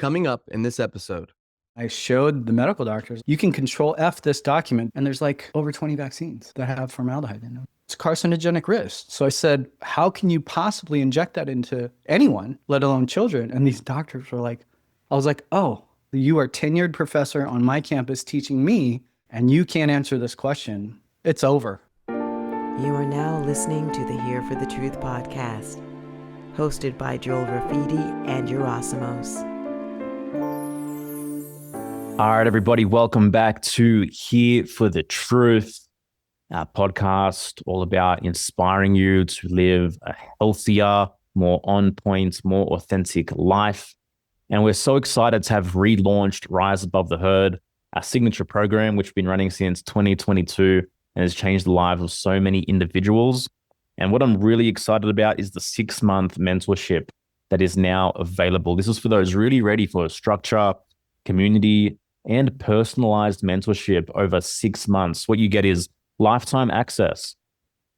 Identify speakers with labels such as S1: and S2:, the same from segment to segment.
S1: Coming up in this episode.
S2: I showed the medical doctors, you can control F this document, and there's like over 20 vaccines that have formaldehyde in them. It's carcinogenic risk. So I said, how can you possibly inject that into anyone, let alone children? And these doctors were like, I was like, oh, you are tenured professor on my campus teaching me, and you can't answer this question. It's over.
S3: You are now listening to the Here for the Truth podcast, hosted by Joel Rafidi and Yerasimos.
S4: All right, everybody, welcome back to Here for the Truth, our podcast all about inspiring you to live a healthier, more on-point, more authentic life. And we're so excited to have relaunched Rise Above the Herd, our signature program, which we've been running since 2022 and has changed the lives of so many individuals. And what I'm really excited about is the 6-month mentorship that is now available. This is for those really ready for structure, community, and personalized mentorship over 6 months. What you get is lifetime access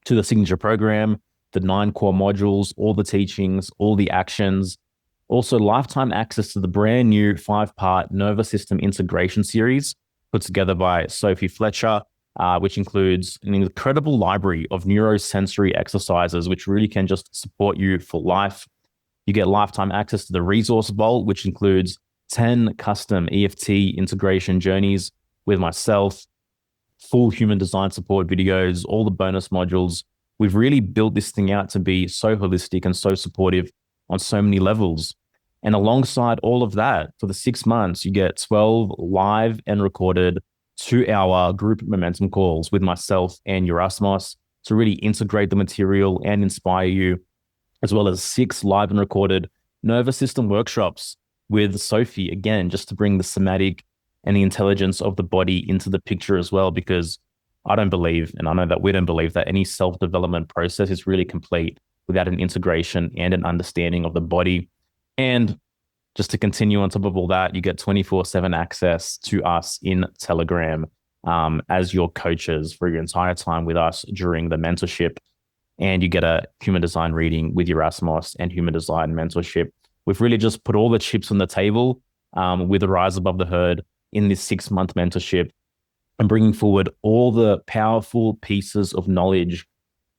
S4: to the signature program, the 9 core modules, all the teachings, all the actions. Also, lifetime access to the brand new 5-part nervous system integration series put together by Sophie Fletcher, which includes an incredible library of neurosensory exercises, which really can just support you for life. You get lifetime access to the resource vault, which includes 10 custom EFT integration journeys with myself, full human design support videos, all the bonus modules. We've really built this thing out to be so holistic and so supportive on so many levels. And alongside all of that, for the 6 months, you get 12 live and recorded 2-hour group momentum calls with myself and Yerasimos to really integrate the material and inspire you, as well as 6 live and recorded nervous system workshops with Sophie, again, just to bring the somatic and the intelligence of the body into the picture as well, because I don't believe, and I know that we don't believe, that any self-development process is really complete without an integration and an understanding of the body. And just to continue on top of all that, you get 24/7 access to us in Telegram as your coaches for your entire time with us during the mentorship. And you get a human design reading with Yerasimos and human design mentorship. We've really just put all the chips on the table with the Rise Above the Herd in this 6-month mentorship and bringing forward all the powerful pieces of knowledge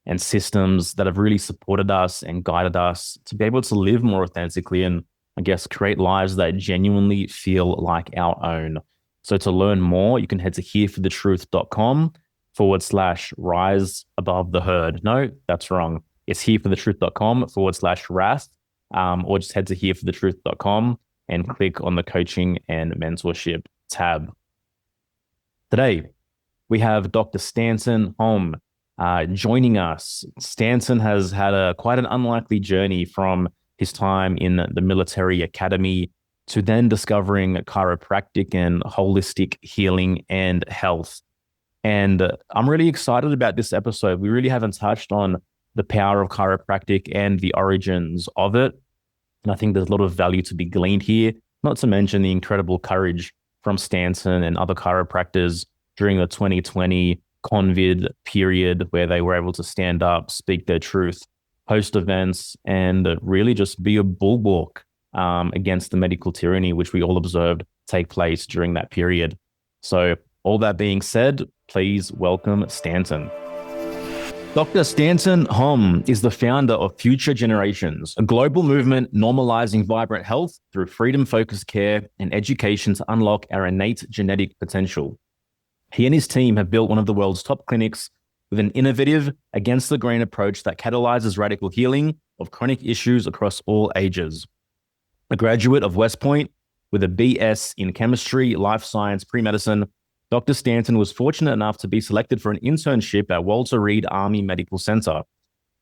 S4: and systems that have really supported us and guided us to be able to live more authentically and, I guess, create lives that genuinely feel like our own. So to learn more, you can head to hereforthetruth.com/rise above the herd. No, that's wrong. It's hereforthetruth.com/wrath. Or just head to hereforthetruth.com and click on the coaching and mentorship tab. Today, we have Dr. Stanton Hom joining us. Stanton has had quite an unlikely journey from his time in the military academy to then discovering chiropractic and holistic healing and health. And I'm really excited about this episode. We really haven't touched on the power of chiropractic and the origins of it. And I think there's a lot of value to be gleaned here, not to mention the incredible courage from Stanton and other chiropractors during the 2020 COVID period, where they were able to stand up, speak their truth, host events, and really just be a bulwark against the medical tyranny, which we all observed take place during that period. So all that being said, please welcome Stanton. Dr. Stanton Hom is the founder of Future Generations, a global movement normalizing vibrant health through freedom-focused care and education to unlock our innate genetic potential. He and his team have built one of the world's top clinics with an innovative, against-the-grain approach that catalyzes radical healing of chronic issues across all ages. A graduate of West Point with a BS in chemistry, life science, pre-medicine, Dr. Stanton was fortunate enough to be selected for an internship at Walter Reed Army Medical Center.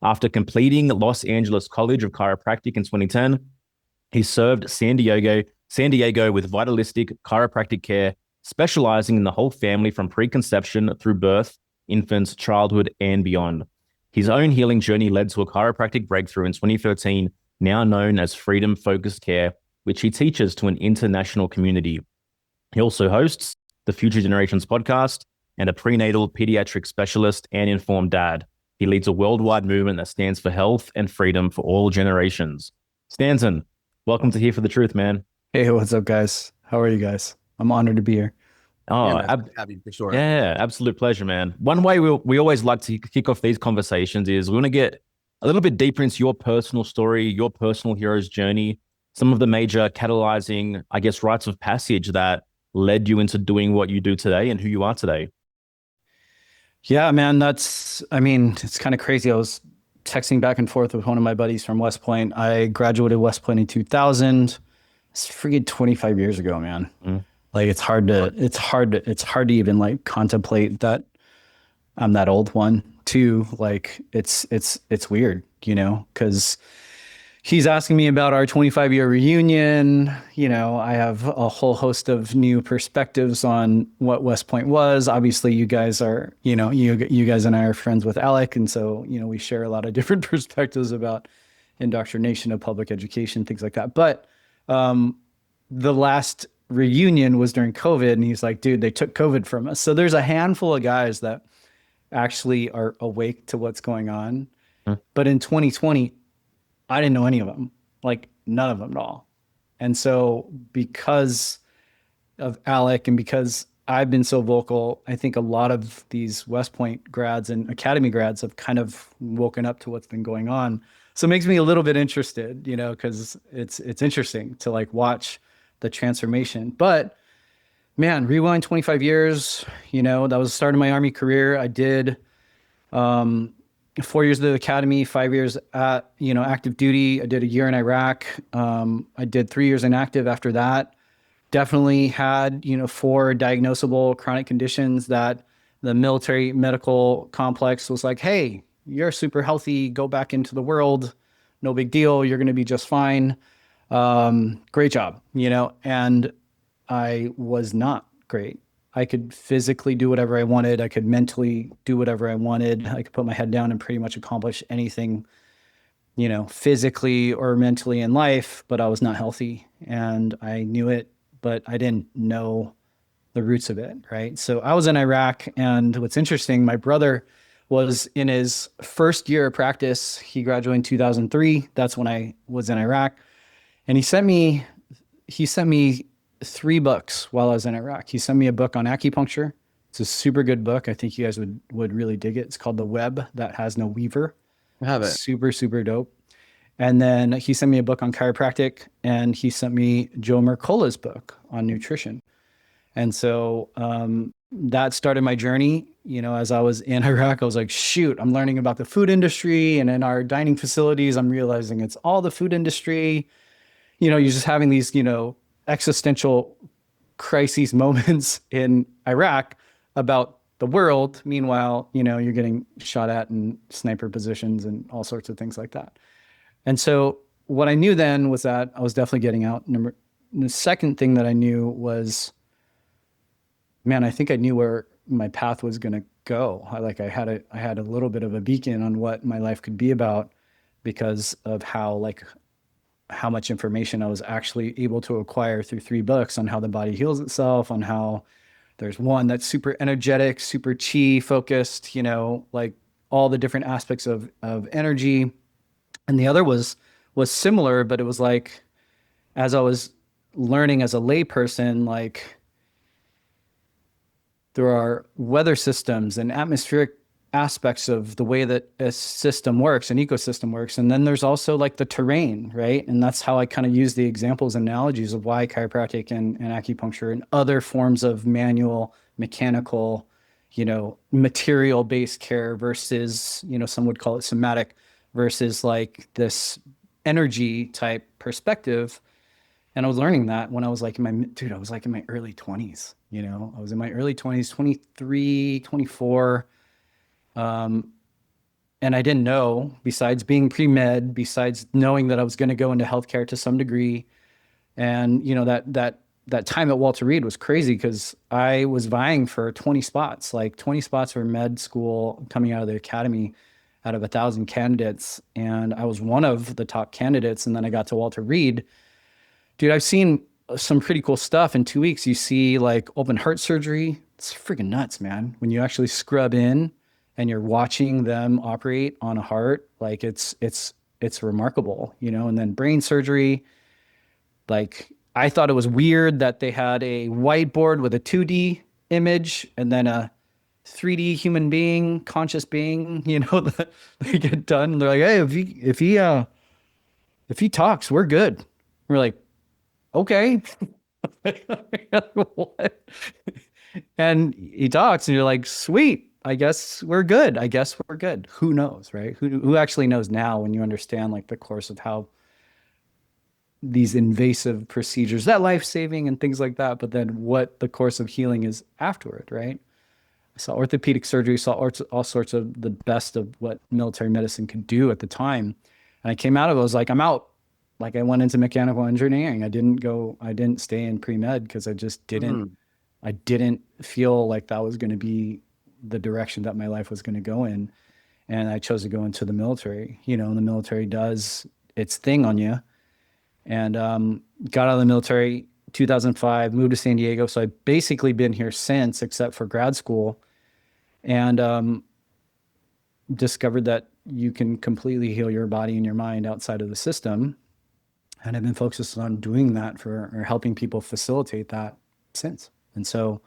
S4: After completing Los Angeles College of Chiropractic in 2010, he served San Diego with vitalistic chiropractic care, specializing in the whole family from preconception through birth, infants, childhood, and beyond. His own healing journey led to a chiropractic breakthrough in 2013, now known as Freedom Focused Care, which he teaches to an international community. He also hosts the Future Generations podcast and a prenatal pediatric specialist and informed dad. He leads a worldwide movement that stands for health and freedom for all generations. Stanton, welcome to Here for the Truth, man.
S2: Hey, what's up, guys? How are you guys? I'm honored to be here.
S4: Oh,
S1: Yeah, man, it's good to have you for sure.
S4: yeah, absolute pleasure, man. One way we always like to kick off these conversations is we want to get a little bit deeper into your personal story, your personal hero's journey, some of the major catalyzing, I guess, rites of passage that led you into doing what you do today and who you are today.
S2: Yeah, man, I mean, it's kind of crazy. I was texting back and forth with one of my buddies from West Point. I graduated West Point in 2000. It's freaking 25 years ago, man.
S4: Mm.
S2: Like it's hard to even like contemplate that I'm that old one too. Like it's weird, because he's asking me about our 25-year reunion. I have a whole host of new perspectives on what West Point was. Obviously, you guys are, you guys and I are friends with Alec. And so, we share a lot of different perspectives about indoctrination of public education, things like that. But the last reunion was during COVID. And he's like, dude, they took COVID from us. So there's a handful of guys that actually are awake to what's going on.
S4: Mm.
S2: But in 2020, I didn't know any of them, like none of them at all. And so because of Alec and because I've been so vocal, I think a lot of these West Point grads and academy grads have kind of woken up to what's been going on. So it makes me a little bit interested, because it's interesting to like watch the transformation. But man, rewind 25 years, that was the start of my Army career. I did 4 years of the academy, 5 years at, active duty. I did a year in Iraq. I did 3 years inactive after that. Definitely had, 4 diagnosable chronic conditions that the military medical complex was like, hey, you're super healthy. Go back into the world. No big deal. You're going to be just fine. Great job, and I was not great. I could physically do whatever I wanted. I could mentally do whatever I wanted. I could put my head down and pretty much accomplish anything, physically or mentally in life, but I was not healthy and I knew it, but I didn't know the roots of it. Right. So I was in Iraq, and what's interesting, my brother was in his first year of practice. He graduated in 2003. That's when I was in Iraq. And he sent me 3 books while I was in Iraq. He sent me a book on acupuncture. It's a super good book. I think you guys would really dig it. It's called The Web That Has No Weaver.
S1: I have it.
S2: Super, super dope. And then he sent me a book on chiropractic, and he sent me Joe Mercola's book on nutrition. And so that started my journey. As I was in Iraq, I was like, shoot, I'm learning about the food industry. And in our dining facilities, I'm realizing it's all the food industry. You're just having these, existential crises moments in Iraq about the world. Meanwhile, you're getting shot at in sniper positions and all sorts of things like that. And so what I knew then was that I was definitely getting out. The second thing that I knew was, man, I think I knew where my path was going to go. I had a little bit of a beacon on what my life could be about because of how much information I was actually able to acquire through 3 books on how the body heals itself, on how there's one that's super energetic, super chi focused, like all the different aspects of energy. And the other was similar, but it was like, as I was learning as a layperson, like there are weather systems and atmospheric aspects of the way that a system works, an ecosystem works. And then there's also like the terrain, right? And that's how I kind of use the examples and analogies of why chiropractic and acupuncture and other forms of manual, mechanical, material-based care versus, some would call it somatic versus like this energy type perspective. And I was learning that when I was like I was like in my early 20s, I was in my early 20s, 23, 24. And I didn't know, besides being pre-med, besides knowing that I was going to go into healthcare to some degree. And, that time at Walter Reed was crazy because I was vying for 20 spots, like 20 spots for med school coming out of the academy out of 1,000 candidates. And I was one of the top candidates. And then I got to Walter Reed. Dude, I've seen some pretty cool stuff. In 2 weeks, you see like open heart surgery. It's freaking nuts, man. When you actually scrub in and you're watching them operate on a heart, like it's remarkable, and then brain surgery, like I thought it was weird that they had a whiteboard with a 2D image and then a 3D human being, conscious being, that they get done. They're like, hey, if he talks, we're good. We're like, okay. What? And he talks and you're like, sweet. I guess we're good. I guess we're good. Who knows, right? Who actually knows now when you understand like the course of how these invasive procedures, that life-saving and things like that, but then what the course of healing is afterward, right? I saw orthopedic surgery, saw all sorts of the best of what military medicine could do at the time. And I came out of it, I was like, I'm out. Like I went into mechanical engineering. I didn't stay in pre-med because I just I didn't feel like that was going to be the direction that my life was going to go in. And I chose to go into the military, and the military does its thing on you. And got out of the military 2005, moved to San Diego. So I've basically been here since, except for grad school, and discovered that you can completely heal your body and your mind outside of the system. And I've been focused on doing that or helping people facilitate that since. And so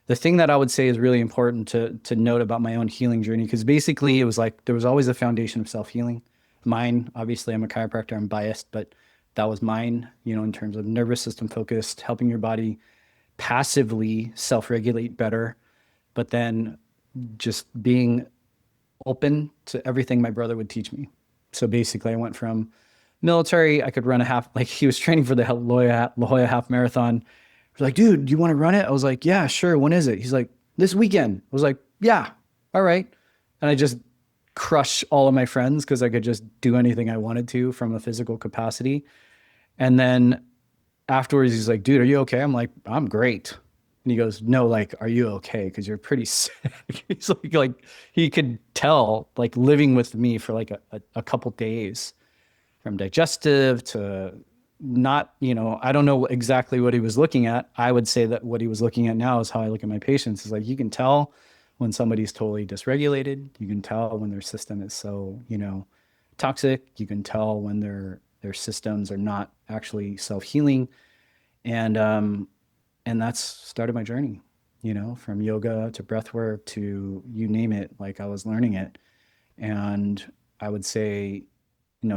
S2: the thing that I would say is really important to note about my own healing journey, because basically it was like there was always a foundation of self-healing. Mine, obviously, I'm a chiropractor, I'm biased, but that was mine, in terms of nervous system focused, helping your body passively self-regulate better, but then just being open to everything my brother would teach me. So basically I went from military, I could run a half, like he was training for the La Jolla half marathon. He was like, dude, do you want to run it? I was like, yeah, sure. When is it? He's like, this weekend. I was like, yeah, all right. And I just crush all of my friends because I could just do anything I wanted to from a physical capacity. And then afterwards, he's like, dude, are you okay? I'm like, I'm great. And he goes, no, like, are you okay? Because you're pretty sick. He's like, he could tell, like, living with me for like a couple days, from digestive to not, I don't know exactly what he was looking at. I would say that what he was looking at now is how I look at my patients. Is like, you can tell when somebody's totally dysregulated. You can tell when their system is so, toxic. You can tell when their systems are not actually self-healing. And that's started my journey, from yoga to breath work to you name it, like I was learning it. And I would say,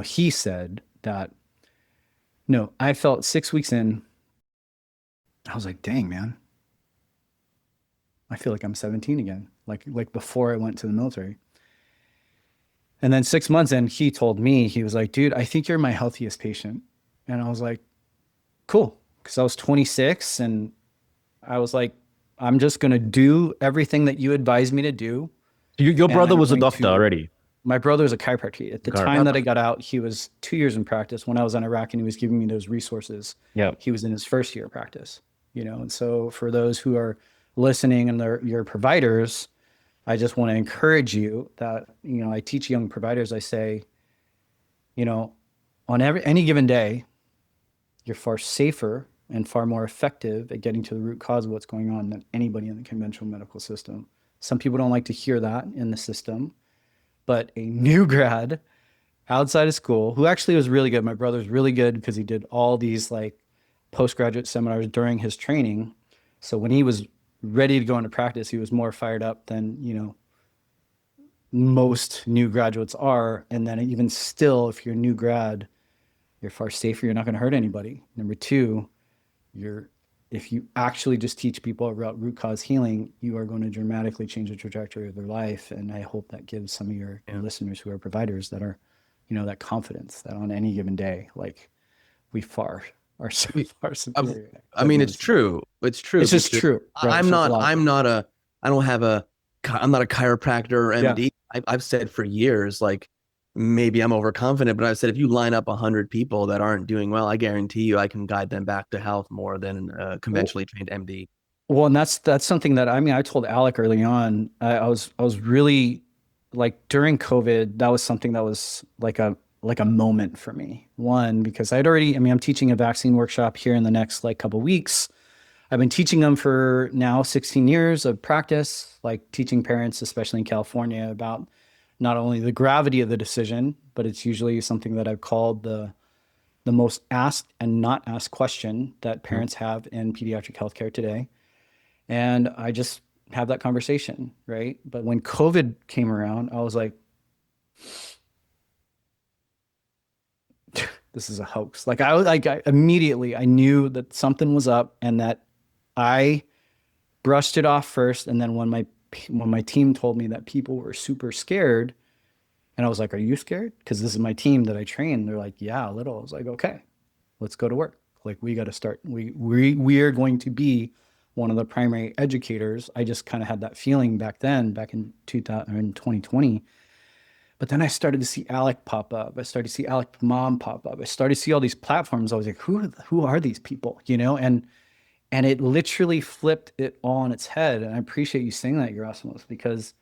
S2: he said that, no, I felt 6 weeks in, I was like, dang, man, I feel like I'm 17 again, like before I went to the military. And then 6 months in, he told me, he was like, dude, I think you're my healthiest patient. And I was like, cool. Because I was 26 and I was like, I'm just going to do everything that you advised me to do.
S4: Your brother was a doctor already.
S2: My brother was a chiropractor. At the time that I got out, he was 2 years in practice. When I was in Iraq and he was giving me those resources, he was in his first year of practice. And so for those who are listening and they're your providers, I just want to encourage you that, I teach young providers, I say, on any given day, you're far safer and far more effective at getting to the root cause of what's going on than anybody in the conventional medical system. Some people don't like to hear that in the system, but a new grad outside of school, who actually was really good, my brother's really good because he did all these like postgraduate seminars during his training. So when he was ready to go into practice, he was more fired up than, most new graduates are. And then even still, if you're a new grad, you're far safer. You're not going to hurt anybody. Number two, if you actually just teach people about root cause healing, you are going to dramatically change the trajectory of their life. And I hope that gives some of your listeners who are providers that are, that confidence that on any given day, like we are so far superior.
S1: I mean, it's true. It's true.
S2: It's just true. Right?
S1: I'm not a chiropractor or MD. Yeah. I've said for years, like, maybe I'm overconfident, but I've said if you line up 100 people that aren't doing well, I guarantee you I can guide them back to health more than a conventionally trained MD.
S2: Well, and that's something that, I told Alec early on, I was really like during COVID, that was something that was like a moment for me. One, because I'm teaching a vaccine workshop here in the next like couple weeks. I've been teaching them for now 16 years of practice, like teaching parents, especially in California, about not only the gravity of the decision, but it's usually something that I've called the the most asked and not asked question that parents have in pediatric healthcare today. And I just have that conversation, right? But when COVID came around, I was like, this is a hoax. Like I immediately, I knew that something was up, and that I brushed it off first. And then when my team told me that people were super scared, and I was like, are you scared? Because this is my team that I train. They're like, yeah, a little. I was like, okay, let's go to work. Like, we got to start. We are going to be one of the primary educators. I just kind of had that feeling back in 2020. But then I started to see Alec pop up. I started to see Alec Mom pop up. I started to see all these platforms. I was like, who are these people? You know, and it literally flipped it all on its head. And I appreciate you saying that, Yerasimos, because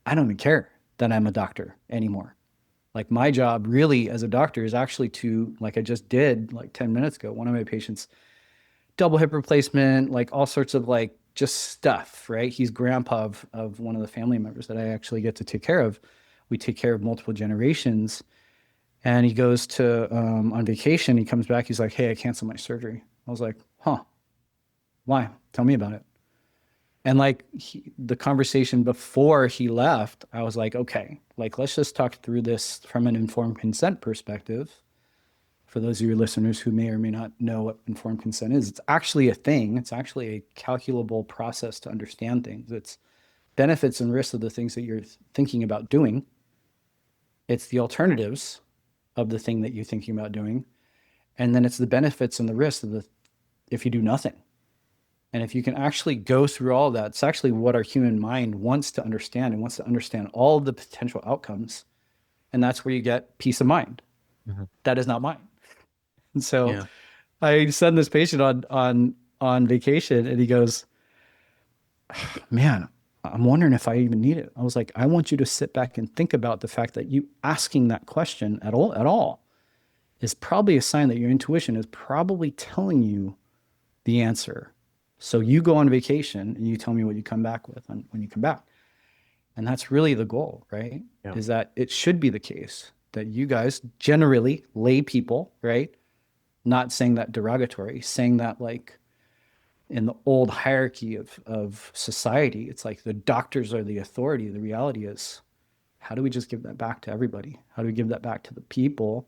S2: I don't even care that I'm a doctor anymore. Like, my job really as a doctor is actually to, like I just did like 10 minutes ago, one of my patients, double hip replacement, like all sorts of like just stuff, right? He's grandpa of one of the family members that I actually get to take care of. We take care of multiple generations. And he goes to on vacation. He comes back. He's like, hey, I canceled my surgery. I was like, huh, why? Tell me about it. And like the conversation before he left, I was like, okay, like, let's just talk through this from an informed consent perspective. For those of your listeners who may or may not know what informed consent is, it's actually a thing. It's actually a calculable process to understand things. It's benefits and risks of the things that you're thinking about doing. It's the alternatives of the thing that you're thinking about doing. And then it's the benefits and the risks of if you do nothing. And if you can actually go through all of that, it's actually what our human mind wants to understand, and wants to understand all of the potential outcomes. And that's where you get peace of mind. Mm-hmm. That is not mine. And so I send this patient on vacation, and he goes, man, I'm wondering if I even need it. I was like, I want you to sit back and think about the fact that you asking that question at all is probably a sign that your intuition is probably telling you the answer. So you go on vacation and you tell me what you come back with when you come back. And that's really the goal, right? Yeah. Is that it should be the case that you guys, generally lay people, right? Not saying that derogatory, saying that like in the old hierarchy of society, it's like the doctors are the authority. The reality is, how do we just give that back to everybody? How do we give that back to the people?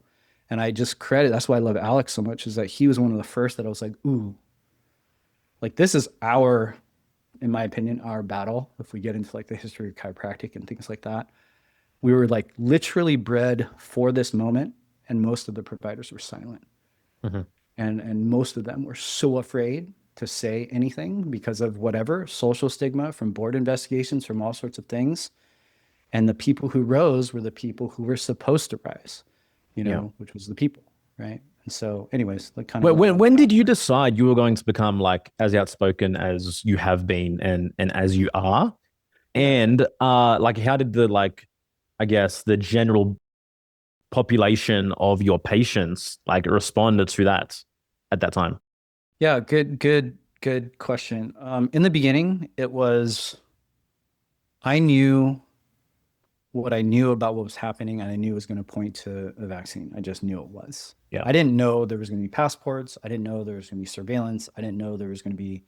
S2: And I just that's why I love Alex so much, is that he was one of the first that I was like, ooh, like, this is in my opinion, our battle. If we get into like the history of chiropractic and things like that, we were like literally bred for this moment, and most of the providers were silent. Mm-hmm. And most of them were so afraid to say anything because of whatever social stigma from board investigations, from all sorts of things. And the people who rose were the people who were supposed to rise, which was the people, right? And so anyways, like kind of
S4: when did you decide you were going to become like as outspoken as you have been and as you are? And like, how did I guess the general population of your patients like responded to that at that time?
S2: Yeah, good question. In the beginning, it was, I knew what I knew about what was happening, and I knew it was going to point to a vaccine. I just knew it was. Yeah. I didn't know there was going to be passports. I didn't know there was going to be surveillance. I didn't know there was going to be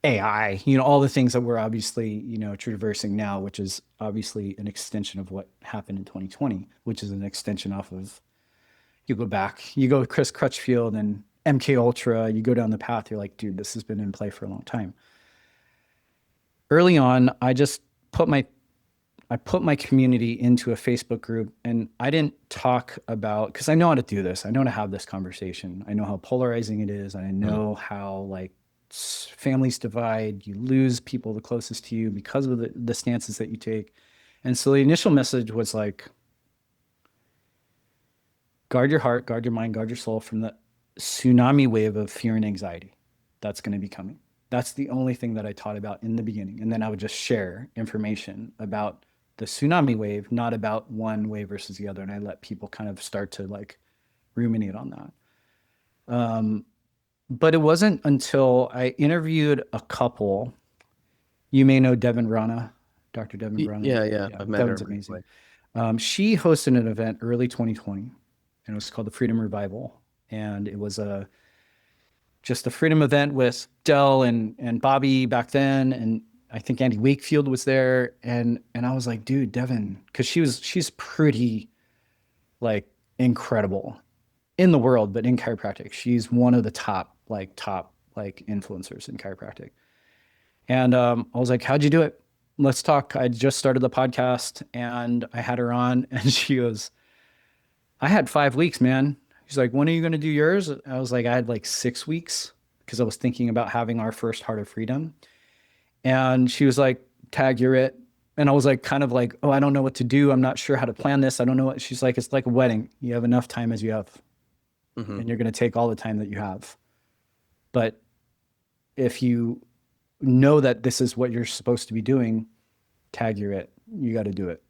S2: AI, all the things that we're obviously, traversing now, which is obviously an extension of what happened in 2020, which is an extension off of, you go with Chris Crutchfield and MK Ultra, you go down the path, you're like, dude, this has been in play for a long time. Early on, I just put my community into a Facebook group, and I didn't talk about, because I know how to do this. I know how to have this conversation. I know how polarizing it is. I know how like families divide. You lose people the closest to you because of the stances that you take. And so the initial message was like, guard your heart, guard your mind, guard your soul from the tsunami wave of fear and anxiety that's going to be coming. That's the only thing that I taught about in the beginning. And then I would just share information about the tsunami wave, not about one wave versus the other. And I let people kind of start to like ruminate on that. But it wasn't until I interviewed a couple. You may know Devin Rana, Dr. Devin Rana.
S1: Yeah. I've met
S2: Devin's
S1: her.
S2: Amazing. She hosted an event early 2020. and it was called the Freedom Revival. And it was just a freedom event with Dell and Bobby back then. And I think Andy Wakefield was there. And I was like, dude, Devin, because she's pretty like incredible in the world, but in chiropractic, she's one of the top influencers in chiropractic. And I was like, how'd you do it? Let's talk. I just started the podcast and I had her on and she goes, I had 5 weeks, man. She's like, when are you going to do yours? I was like, I had like 6 weeks because I was thinking about having our first Heart of Freedom. And she was like, tag, you're it. And I was like, kind of like, oh, I don't know what to do. I'm not sure how to plan this. I don't know what. She's like, it's like a wedding. You have enough time as you have. Mm-hmm. And you're going to take all the time that you have. But if you know that this is what you're supposed to be doing, tag, you're it. You got to do it.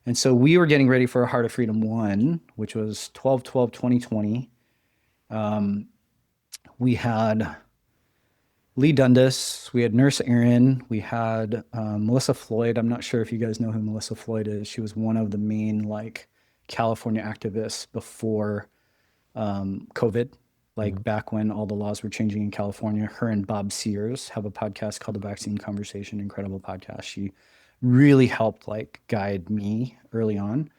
S2: And so we were getting ready for a Heart of Freedom 1, which was 12/12/2020. We had Lee Dundas, we had Nurse Erin, we had Melissa Floyd. I'm not sure if you guys know who Melissa Floyd is. She was one of the main like California activists before COVID, like back when all the laws were changing in California. Her and Bob Sears have a podcast called The Vaccine Conversation, incredible podcast. She really helped like guide me early on.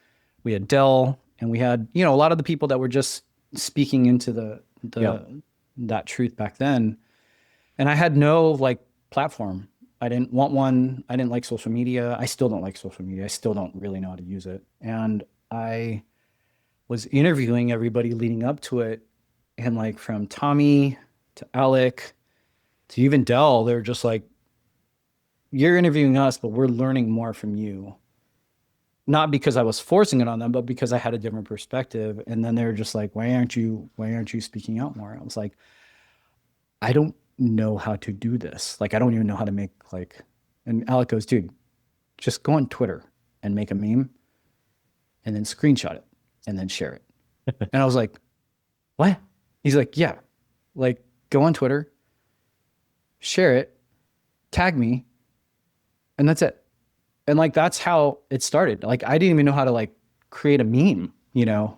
S2: We had Dell, and we had, a lot of the people that were just speaking into that truth back then. And I had no like platform. I didn't want one. I didn't like social media. I still don't like social media. I still don't really know how to use it. And I was interviewing everybody leading up to it. And like from Tommy to Alec to even Dell, they're just like, you're interviewing us, but we're learning more from you. Not because I was forcing it on them, but because I had a different perspective. And then they're just like, why aren't you speaking out more? I was like, I don't know how to do this. Like, I don't even know how to make like, and Alec goes, dude, just go on Twitter and make a meme and then screenshot it and then share it. And I was like, what? He's like, yeah, like go on Twitter, share it, tag me, and that's it. And like, that's how it started. Like, I didn't even know how to like create a meme,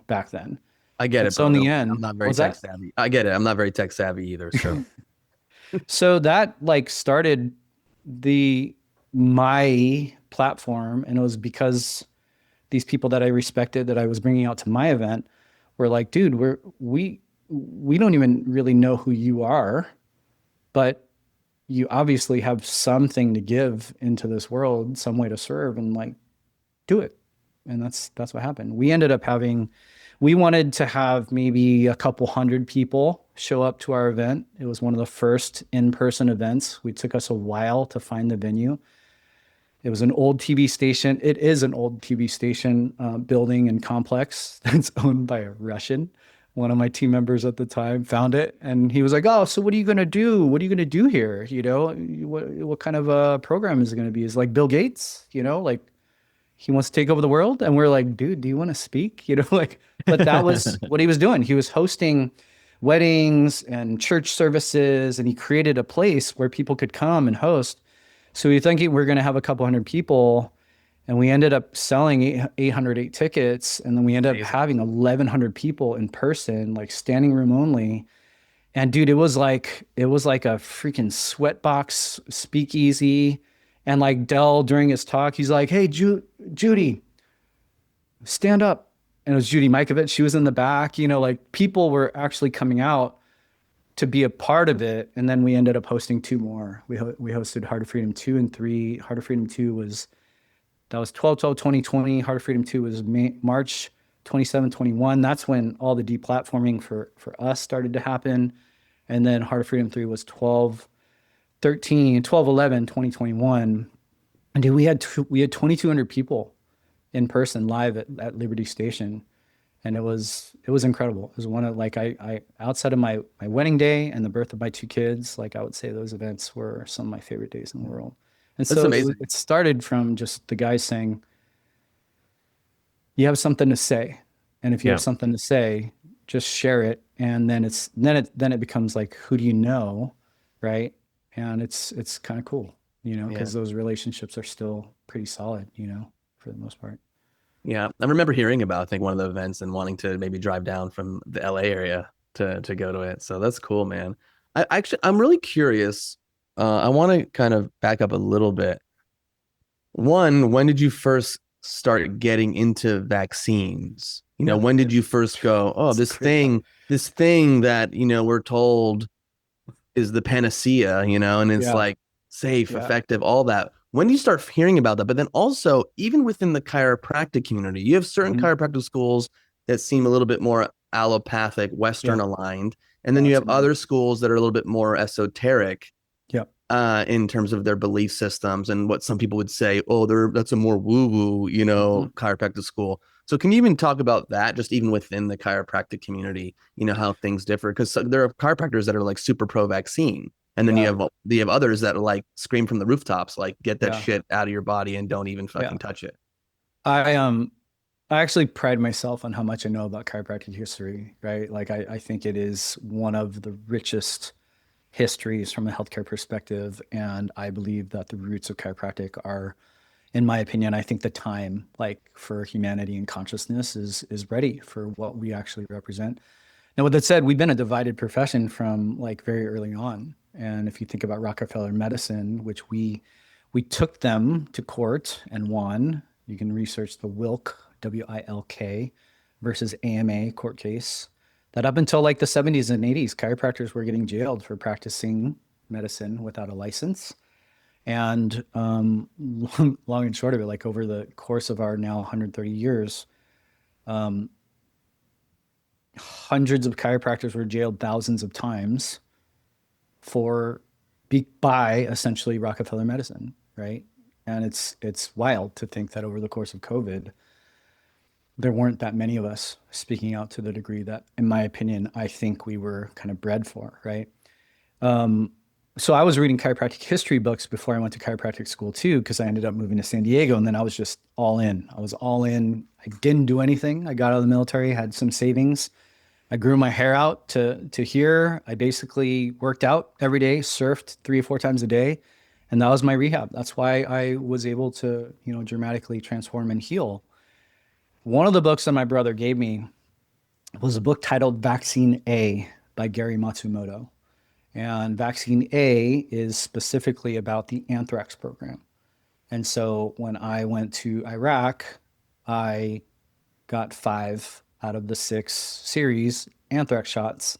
S2: back then.
S1: I get it.
S2: So in the end,
S1: I'm not very tech savvy. I get it. I'm not very tech savvy either. So,
S2: so that like started my platform. And it was because these people that I respected that I was bringing out to my event were like, dude, we don't even really know who you are, but you obviously have something to give into this world, some way to serve, and like do it. And that's what happened. We ended up we wanted to have maybe a couple hundred people show up to our event. It was one of the first in-person events. It took us a while to find the venue. It was an old TV station. It is an old TV station building and complex that's owned by a Russian. One of my team members at the time found it, and he was like, oh, so what are you going to do? What are you going to do here? What kind of a program is it going to be? Is it like Bill Gates, like he wants to take over the world? And we're like, dude, do you want to speak? But that was what he was doing. He was hosting weddings and church services, and he created a place where people could come and host. So we thinking we're going to have a couple hundred people. And we ended up selling 808 tickets. And then we ended up having 1,100 people in person, like standing room only. And dude, it was like a freaking sweatbox speakeasy. And like Dell during his talk, he's like, hey, Judy, stand up. And it was Judy Mikovits. She was in the back, like people were actually coming out to be a part of it. And then we ended up hosting 2 more. We hosted Heart of Freedom 2 and 3. Heart of Freedom 2 was 12/12/2020. Heart of Freedom 2 was March 27/21. That's when all the deplatforming for us started to happen. And then Heart of Freedom 3 was 12/11/2021. And dude, we had 2,200 people in person live at Liberty Station. And it was incredible. It was one of like, I outside of my wedding day and the birth of my 2 kids, like I would say those events were some of my favorite days in the world. And
S1: that's
S2: so
S1: amazing.
S2: It started from just the guys saying, you have something to say. And if you have something to say, just share it. And then it becomes like, who do you know? Right. And it's kind of cool, because those relationships are still pretty solid, for the most part.
S1: Yeah, I remember hearing about, I think, one of the events and wanting to maybe drive down from the LA area to go to it. So that's cool, man. I'm really curious. I want to kind of back up a little bit. One, when did you first start getting into vaccines? When did you first go, oh, this thing that, we're told is the panacea, and it's
S2: Yeah.
S1: like safe,
S2: Yeah.
S1: effective, all that. When do you start hearing about that? But then also, even within the chiropractic community, you have certain chiropractic schools that seem a little bit more allopathic, Western aligned. And then you have other schools that are a little bit more esoteric in terms of their belief systems and what some people would say, oh, that's a more woo-woo, chiropractic school. So can you even talk about that, just even within the chiropractic community, how things differ? Because there are chiropractors that are like super pro-vaccine. And then you have others that are like scream from the rooftops, like get that shit out of your body and don't even fucking touch it.
S2: I actually pride myself on how much I know about chiropractic history, right? Like I think it is one of the richest histories from a healthcare perspective. And I believe that the roots of chiropractic are, in my opinion, I think the time like for humanity and consciousness is ready for what we actually represent. Now, with that said, we've been a divided profession from like very early on. And if you think about Rockefeller medicine, which we took them to court and won, you can research the Wilk, W-I-L-K, versus AMA court case. That up until like the 70s and 80s, chiropractors were getting jailed for practicing medicine without a license. And long and short of it, like over the course of our now 130 years, hundreds of chiropractors were jailed thousands of times by essentially Rockefeller medicine, right? And it's wild to think that over the course of COVID, there weren't that many of us speaking out to the degree that, in my opinion, I think we were kind of bred for, right? So I was reading chiropractic history books before I went to chiropractic school too, because I ended up moving to San Diego, and then I was just all in. I was all in. I didn't do anything. I got out of the military, had some savings. I grew my hair out to here. I basically worked out every day, surfed 3 or 4 times a day, and that was my rehab. That's why I was able to, dramatically transform and heal. One of the books that my brother gave me was a book titled Vaccine A by Gary Matsumoto. And Vaccine A is specifically about the anthrax program. And so when I went to Iraq, I got 5 out of the 6 series anthrax shots.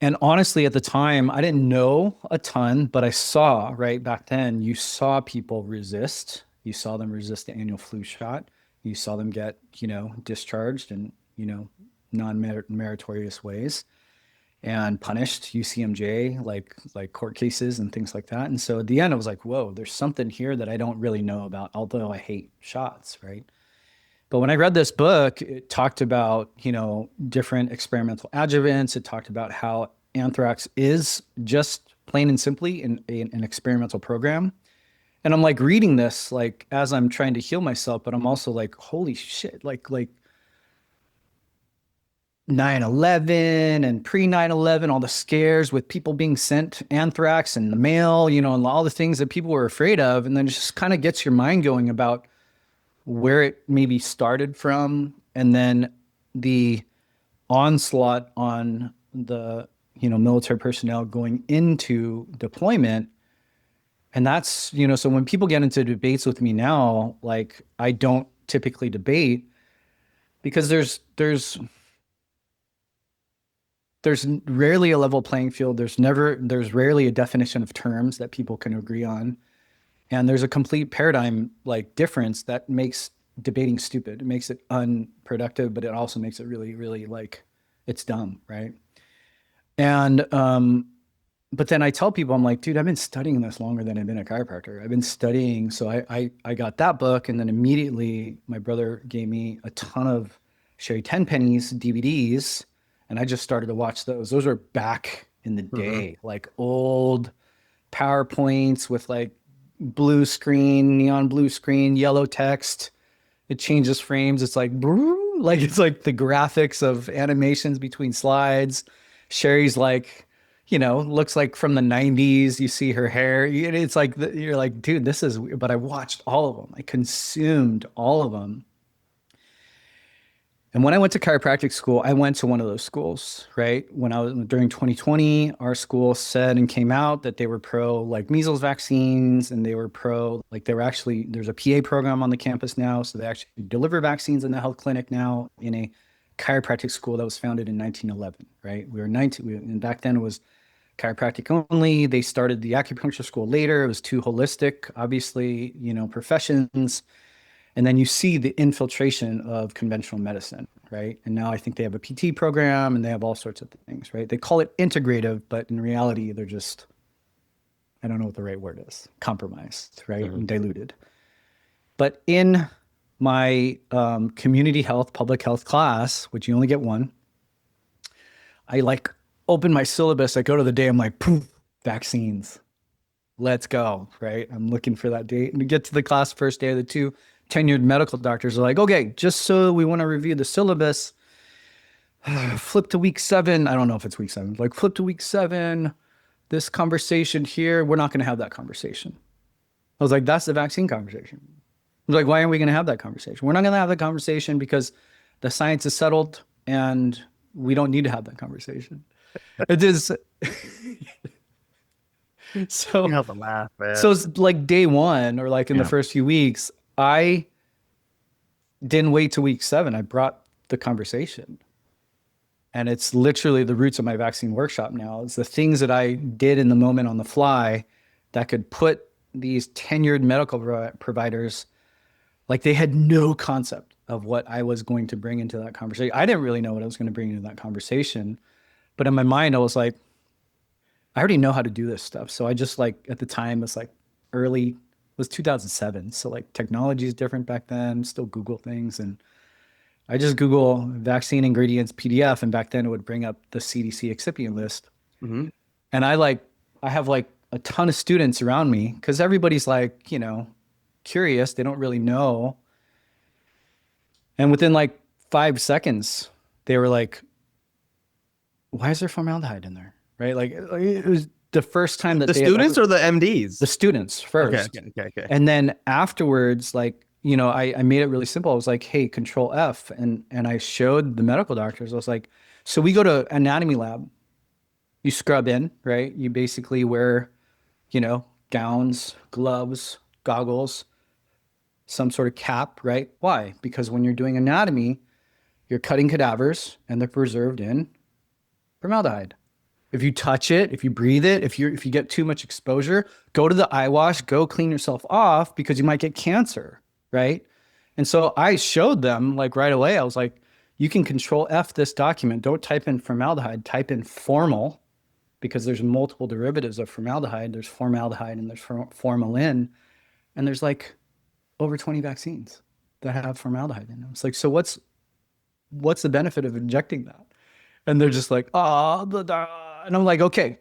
S2: And honestly, at the time, I didn't know a ton, but I saw right back then, you saw people resist. You saw them resist the annual flu shot. You saw them get, discharged in, non-meritorious ways and punished, UCMJ, like court cases and things like that. And so at the end, I was like, whoa, there's something here that I don't really know about, although I hate shots, right? But when I read this book, it talked about, different experimental adjuvants. It talked about how anthrax is just plain and simply an experimental program. And I'm like reading this, like as I'm trying to heal myself, but I'm also like, holy shit, like 9/11 and pre 9/11, all the scares with people being sent anthrax in the mail, and all the things that people were afraid of. And then it just kind of gets your mind going about where it maybe started from, and then the onslaught on the military personnel going into deployment. And that's so when people get into debates with me now, like I don't typically debate because there's rarely a level playing field. There's rarely a definition of terms that people can agree on. And there's a complete paradigm like difference that makes debating stupid. It makes it unproductive, but it also makes it really, really like it's dumb, right? And but then I tell people, I'm like, dude, I've been studying this longer than I've been a chiropractor. I've been studying. So I got that book, and then immediately my brother gave me a ton of Sherry Tenpenny's DVDs, and I just started to watch those. Those were back in the day, like old PowerPoints with like blue screen, neon blue screen, yellow text. It changes frames. It's like it's like the graphics of animations between slides. Sherry's like, looks like from the 90s. You see her hair. It's like, you're like, dude, this is, but I watched all of them. I consumed all of them. And when I went to chiropractic school, I went to one of those schools, right? When I was during 2020, our school said and came out that they were pro like measles vaccines, and they were pro like they were actually there's a PA program on the campus now, so they actually deliver vaccines in the health clinic now in a chiropractic school that was founded in 1911, right? And back then it was chiropractic only. They started the acupuncture school later. It was too holistic, obviously, professions. And then you see the infiltration of conventional medicine, right? And now I think they have a PT program and they have all sorts of things, right? They call it integrative, but in reality, they're just, I don't know what the right word is, compromised, right? And diluted. But in my community health, public health class, which you only get one, I like open my syllabus. I go to the day, I'm like, poof, vaccines. Let's go, right? I'm looking for that date. And we get to the class first day of the two tenured medical doctors are like, okay, just so we want to review the syllabus, flip to week 7. I don't know if it's week 7. Like, flip to week 7. This conversation here, we're not going to have that conversation. I was like, that's the vaccine conversation. I was like, why aren't we going to have that conversation? We're not going to have that conversation because the science is settled and we don't need to have that conversation. It is. So
S1: You have to laugh, man.
S2: So it's like day 1 or like in the first few weeks, I didn't wait till week 7. I brought the conversation. And it's literally the roots of my vaccine workshop now. It's the things that I did in the moment on the fly that could put these tenured medical providers, like they had no concept of what I was going to bring into that conversation. I didn't really know what I was going to bring into that conversation. But in my mind, I was like, I already know how to do this stuff. So I just like, at the time, it's like it was 2007. So like technology is different back then, still Google things. And I just Google vaccine ingredients PDF. And back then it would bring up the CDC excipient list.
S1: Mm-hmm.
S2: And I have like a ton of students around me because everybody's like, curious. They don't really know. And within like 5 seconds, they were like, why is there formaldehyde in there? Right? Like it was the first time that
S1: the students or the MDs?
S2: The students first.
S1: Okay.
S2: And then afterwards, like, I made it really simple. I was like, hey, control F. And I showed the medical doctors. I was like, so we go to anatomy lab. You scrub in, right? You basically wear, gowns, gloves, goggles, some sort of cap, right? Why? Because when you're doing anatomy, you're cutting cadavers and they're preserved in formaldehyde. If you touch it, if you breathe it, if you get too much exposure, go to the eye wash, go clean yourself off because you might get cancer, right? And so I showed them like right away. I was like, you can control F this document. Don't type in formaldehyde, type in formal because there's multiple derivatives of formaldehyde. There's formaldehyde and there's formalin. And there's like over 20 vaccines that have formaldehyde in them. It's like, so what's the benefit of injecting that? And they're just like, and I'm like, okay,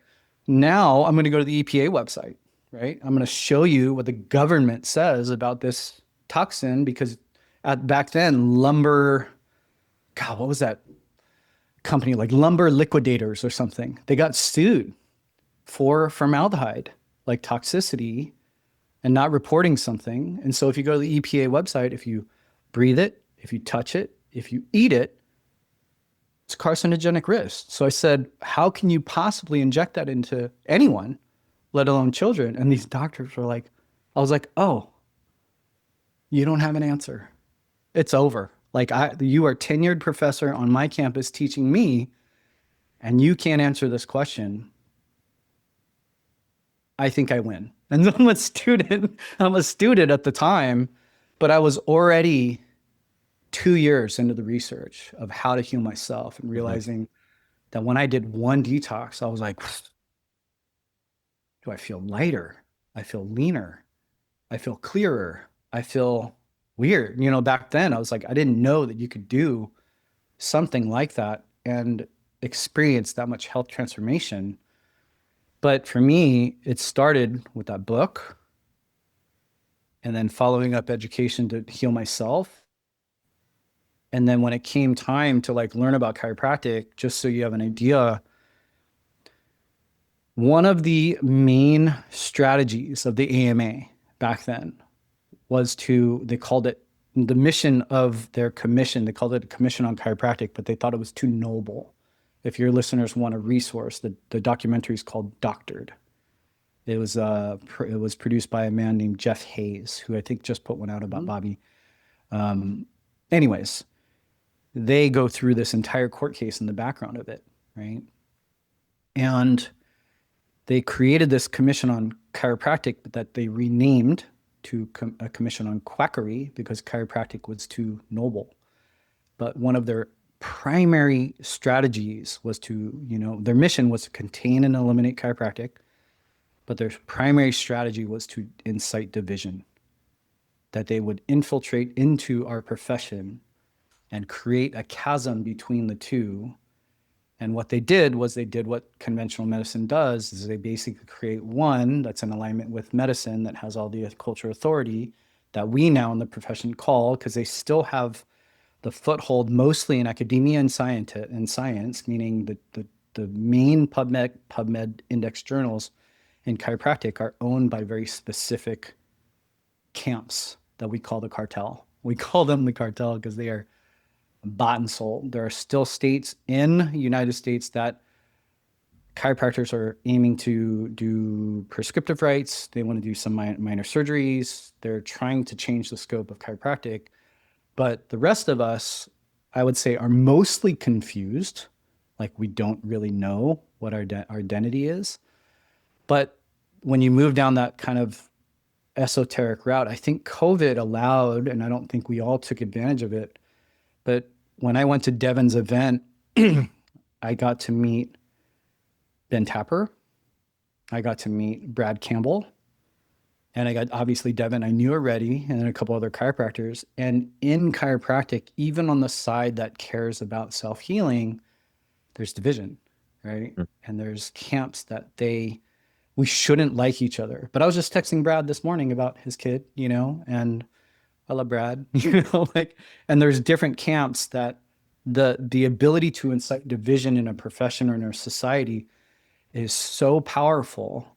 S2: now I'm going to go to the EPA website, right? I'm going to show you what the government says about this toxin because back then, what was that company? Like Lumber Liquidators or something. They got sued for formaldehyde, like toxicity and not reporting something. And so if you go to the EPA website, if you breathe it, if you touch it, if you eat it, it's carcinogenic risk. So I said, how can you possibly inject that into anyone, let alone children? And these doctors were like, I was like, oh, you don't have an answer. It's over. Like you are a tenured professor on my campus teaching me, and you can't answer this question. I think I win. And I'm a student at the time, but I was already 2 years into the research of how to heal myself and realizing that when I did one detox, I was like, do I feel lighter? I feel leaner. I feel clearer. I feel weird. Back then I was like, I didn't know that you could do something like that and experience that much health transformation. But for me, it started with that book and then following up education to heal myself. And then when it came time to like learn about chiropractic, just so you have an idea, one of the main strategies of the AMA back then was they called it the mission of their commission, they called it a commission on chiropractic, but they thought it was too noble. If your listeners want a resource, the documentary is called Doctored. It was produced by a man named Jeff Hayes, who I think just put one out about Bobby. Anyways, they go through this entire court case in the background of it, right? And they created this commission on chiropractic that they renamed to a commission on quackery because chiropractic was too noble. But one of their primary strategies was to, their mission was to contain and eliminate chiropractic, but their primary strategy was to incite division, that they would infiltrate into our profession and create a chasm between the two. And what they did was they did what conventional medicine does, is they basically create one that's in alignment with medicine that has all the cultural authority that we now in the profession call, because they still have the foothold mostly in academia and science, meaning the main PubMed index journals in chiropractic are owned by very specific camps that we call the cartel. We call them the cartel because they are bought and sold. There are still states in the United States that chiropractors are aiming to do prescriptive rights. They want to do some minor surgeries. They're trying to change the scope of chiropractic. But the rest of us, I would say, are mostly confused. Like, we don't really know what our identity is. But when you move down that kind of esoteric route, I think COVID allowed, and I don't think we all took advantage of it, but when I went to Devin's event, I got to meet Ben Tapper. I got to meet Brad Campbell. And I got, obviously, Devin, I knew already, and then a couple other chiropractors. And in chiropractic, even on the side that cares about self-healing, there's division, right? And there's camps that we shouldn't like each other. But I was just texting Brad this morning about his kid, and I love Brad, and there's different camps that the ability to incite division in a profession or in a society is so powerful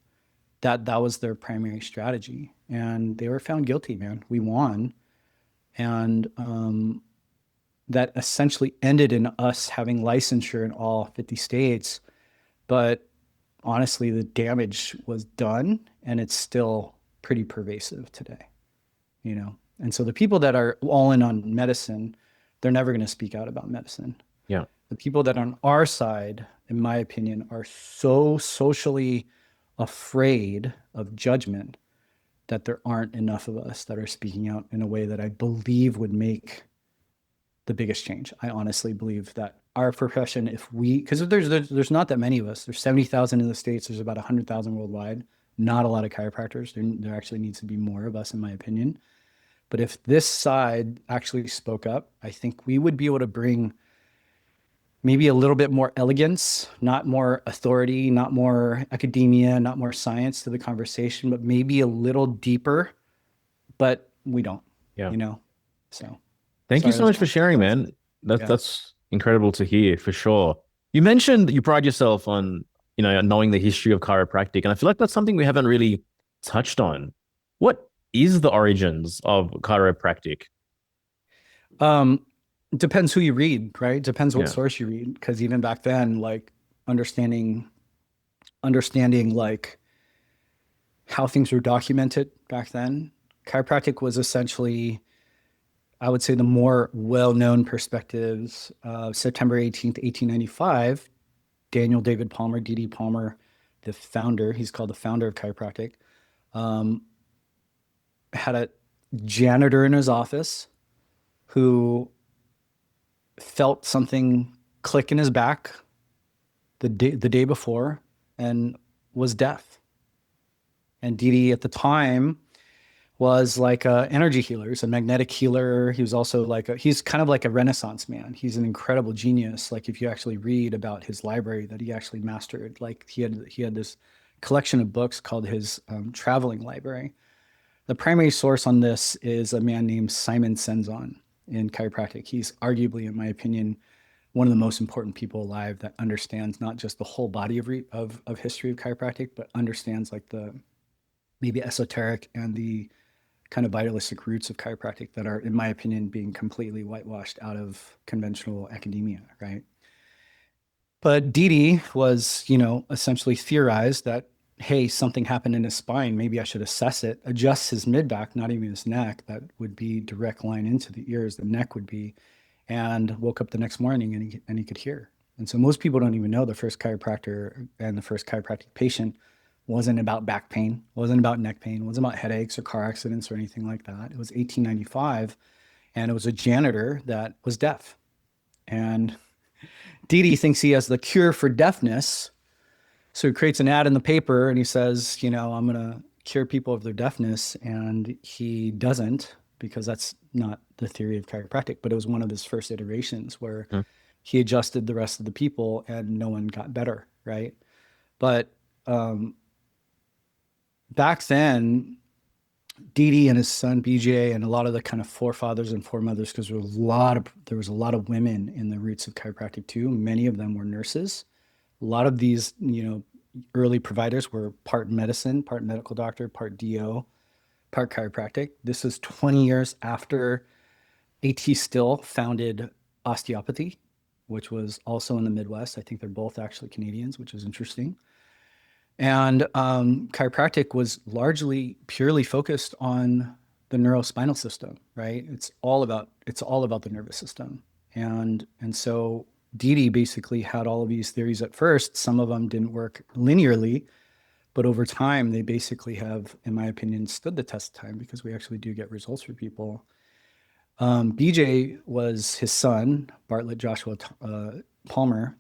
S2: that was their primary strategy. And they were found guilty, man. We won. And that essentially ended in us having licensure in all 50 states. But honestly, the damage was done, and it's still pretty pervasive today, And so the people that are all in on medicine, they're never going to speak out about medicine.
S4: Yeah.
S2: The people that are on our side, in my opinion, are so socially afraid of judgment that there aren't enough of us that are speaking out in a way that I believe would make the biggest change. I honestly believe that our profession, because there's not that many of us. There's 70,000 in the States. There's about 100,000 worldwide. Not a lot of chiropractors. There actually needs to be more of us, in my opinion. But if this side actually spoke up, I think we would be able to bring maybe a little bit more elegance, not more authority, not more academia, not more science to the conversation, but maybe a little deeper. But we don't, So
S4: thank you so much for sharing, man. That's incredible to hear, for sure. You mentioned you pride yourself on, knowing the history of chiropractic, and I feel like that's something we haven't really touched on. What is the origins of chiropractic?
S2: Depends who you read, right? Depends what source you read. Because even back then, like understanding like how things were documented back then, chiropractic was essentially, I would say, the more well-known perspectives. September 18th, 1895, Daniel David Palmer, D.D. Palmer, the founder, he's called the founder of chiropractic, had a janitor in his office who felt something click in his back the day before and was deaf. And Didi at the time was like an energy healer. He's a magnetic healer. He was also he's kind of like a Renaissance man. He's an incredible genius. Like, if you actually read about his library that he actually mastered, like he had this collection of books called his traveling library. The primary source on this is a man named Simon Senzon in chiropractic. He's arguably, in my opinion, one of the most important people alive that understands not just the whole body of history of chiropractic, but understands like the maybe esoteric and the kind of vitalistic roots of chiropractic that are, in my opinion, being completely whitewashed out of conventional academia, right? But Didi was, essentially theorized that, hey, something happened in his spine. Maybe I should assess it, adjust his mid-back, not even his neck. That would be direct line into the ears, the neck would be, and woke up the next morning and he could hear. And so most people don't even know the first chiropractor and the first chiropractic patient wasn't about back pain, wasn't about neck pain, wasn't about headaches or car accidents or anything like that. It was 1895, and it was a janitor that was deaf. And Didi thinks he has the cure for deafness. So he creates an ad in the paper and he says, I'm going to cure people of their deafness. And he doesn't, because that's not the theory of chiropractic, but it was one of his first iterations where he adjusted the rest of the people and no one got better, right? But back then, Didi and his son BJ and a lot of the kind of forefathers and foremothers, because there was a lot of women in the roots of chiropractic too. Many of them were nurses. A lot of these, early providers were part medicine, part medical doctor, part DO, part chiropractic. This is 20 years after A.T. Still founded osteopathy, which was also in the Midwest. I think they're both actually Canadians, which is interesting. And chiropractic was largely purely focused on the neurospinal system, right? It's all about the nervous system. And so Didi basically had all of these theories at first. Some of them didn't work linearly, but over time they basically have, in my opinion, stood the test of time because we actually do get results for people. BJ was his son, Bartlett Joshua Palmer.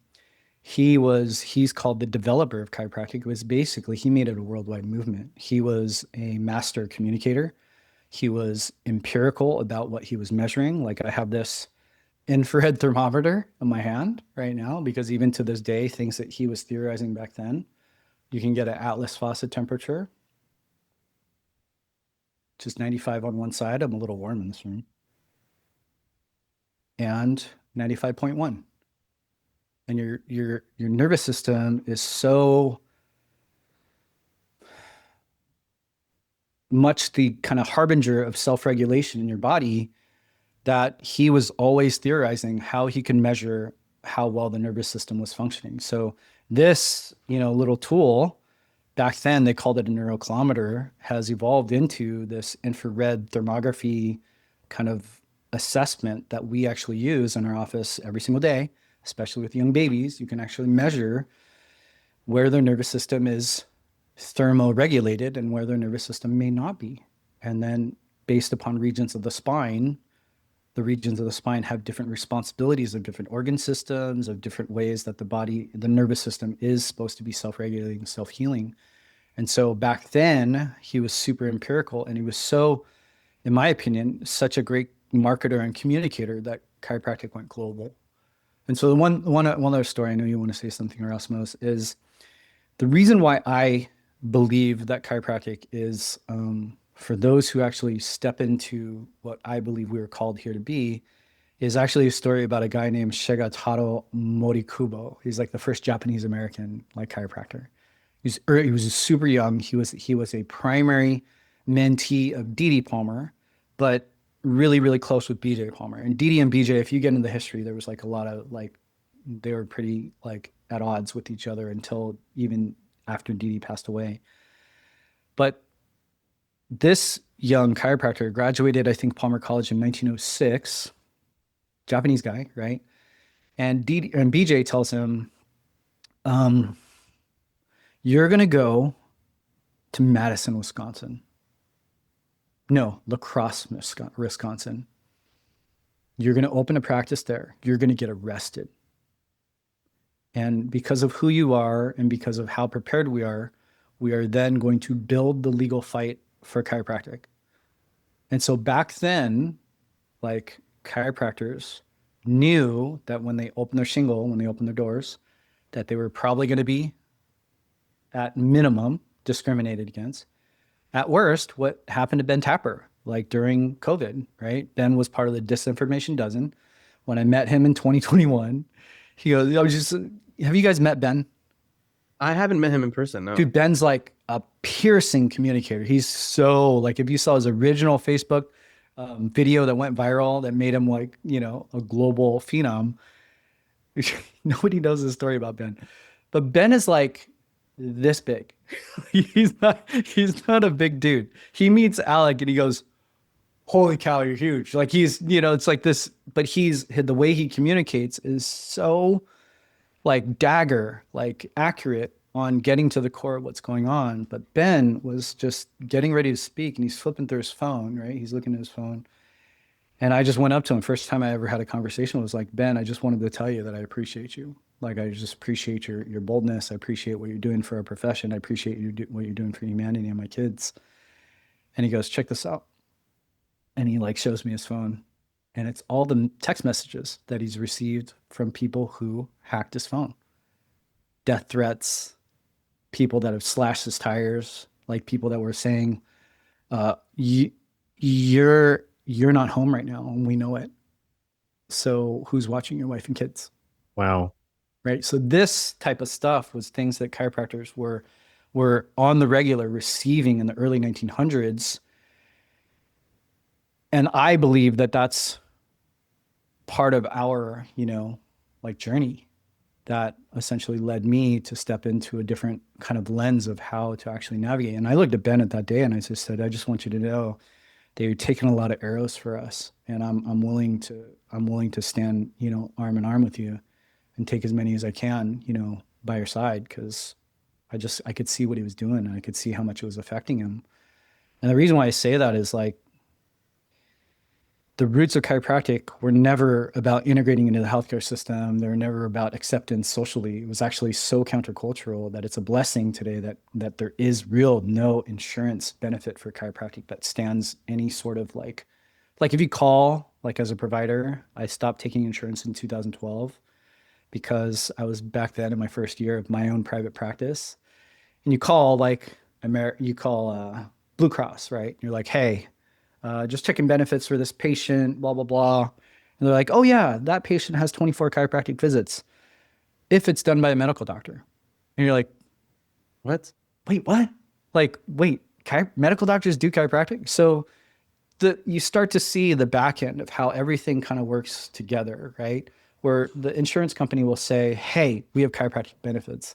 S2: He's called the developer of chiropractic. It was basically, he made it a worldwide movement. He was a master communicator. He was empirical about what he was measuring. Like, I have this infrared thermometer in my hand right now, because even to this day, things that he was theorizing back then, you can get an Atlas faucet temperature, just 95 on one side. I'm a little warm in this room. And 95.1. And your nervous system is so much the kind of harbinger of self-regulation in your body that he was always theorizing how he can measure how well the nervous system was functioning. So this, little tool, back then they called it a neurokilometer, has evolved into this infrared thermography kind of assessment that we actually use in our office every single day. Especially with young babies, you can actually measure where their nervous system is thermoregulated and where their nervous system may not be. And then based upon regions of the spine, the regions of the spine have different responsibilities of different organ systems, of different ways that the nervous system is supposed to be self-regulating, self-healing. And so back then, he was super empirical, and he was so, in my opinion, such a great marketer and communicator that chiropractic went global. And so the one other story, I know you want to say something, Erasmus, is the reason why I believe that chiropractic is, for those who actually step into what I believe we were called here to be, is actually a story about a guy named Shigetaro Morikubo. He's like the first Japanese American chiropractor. He was super young. He was a primary mentee of Didi Palmer, but really, really close with BJ Palmer. And Didi and BJ, if you get into the history, there was a lot of they were pretty at odds with each other until even after Didi passed away. But this young chiropractor graduated, I think, Palmer College in 1906, Japanese guy, right? And BJ tells him, you're going to go to Madison, Wisconsin. No, La Crosse, Wisconsin. You're going to open a practice there. You're going to get arrested. And because of who you are and because of how prepared we are then going to build the legal fight for chiropractic. And so back then, chiropractors knew that when they opened their shingle, when they opened their doors, that they were probably going to be, at minimum, discriminated against. At worst, what happened to Ben Tapper, during COVID, right? Ben was part of the disinformation dozen. When I met him in 2021, he goes, have you guys met Ben?
S1: I haven't met him in person, no.
S2: Dude, Ben's a piercing communicator. He's so like, if you saw his original Facebook video that went viral that made him like, you know, a global phenom. Nobody knows the story about Ben, but Ben is like this big. He's not a big dude. He meets Alec and he goes, holy cow, you're huge. Like he's, you know, it's like this, but the way he communicates is so like dagger, like accurate on getting to the core of what's going on. But Ben was just getting ready to speak and he's flipping through his phone, right? He's looking at his phone. And I just went up to him. First time I ever had a conversation was like, Ben, I just wanted to tell you that I appreciate you. Like, I just appreciate your boldness. I appreciate what you're doing for our profession. I appreciate what you're doing for humanity and my kids. And he goes, check this out. And he like shows me his phone. And it's all the text messages that he's received from people who hacked his phone. Death threats, people that have slashed his tires, like people that were saying, you're not home right now and we know it. So who's watching your wife and kids?
S4: Wow.
S2: Right. So this type of stuff was things that chiropractors were on the regular receiving in the early 1900s. And I believe that that's part of our, you know, like journey that essentially led me to step into a different kind of lens of how to actually navigate. And I looked at Ben at that day and I just said, I just want you to know that you're taking a lot of arrows for us. And I'm willing to stand, you know, arm in arm with you and take as many as I can, you know, by your side. Cause I could see what he was doing and I could see how much it was affecting him. And the reason why I say that is like, the roots of chiropractic were never about integrating into the healthcare system. They were never about acceptance socially. It was actually so countercultural that it's a blessing today that there is no insurance benefit for chiropractic that stands any sort of like if you call, like as a provider, I stopped taking insurance in 2012 because I was back then in my first year of my own private practice. And you call Blue Cross, right? You're like, hey, just checking benefits for this patient, blah, blah, blah. And they're like, oh yeah, that patient has 24 chiropractic visits if it's done by a medical doctor. And you're like,
S1: What?
S2: Wait, what? Like, wait, medical doctors do chiropractic? So you start to see the back end of how everything kind of works together, right? Where the insurance company will say, hey, we have chiropractic benefits,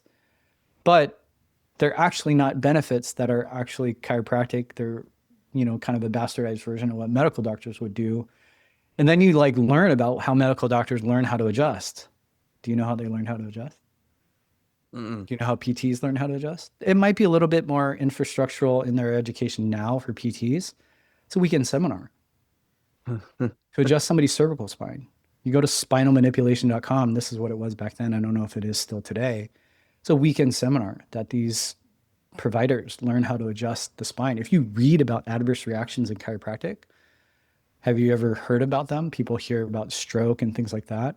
S2: but they're actually not benefits that are actually chiropractic. They're, you know, kind of a bastardized version of what medical doctors would do. And then you like learn about how medical doctors learn how to adjust. Do you know how they learn how to adjust?
S1: Mm-mm.
S2: Do you know how PTs learn how to adjust? It might be a little bit more infrastructural in their education now for PTs. It's a weekend seminar to adjust somebody's cervical spine. You go to spinalmanipulation.com. This is what it was back then. I don't know if it is still today. It's a weekend seminar that these providers learn how to adjust the spine. If you read about adverse reactions in chiropractic, have you ever heard about them? People hear about stroke and things like that.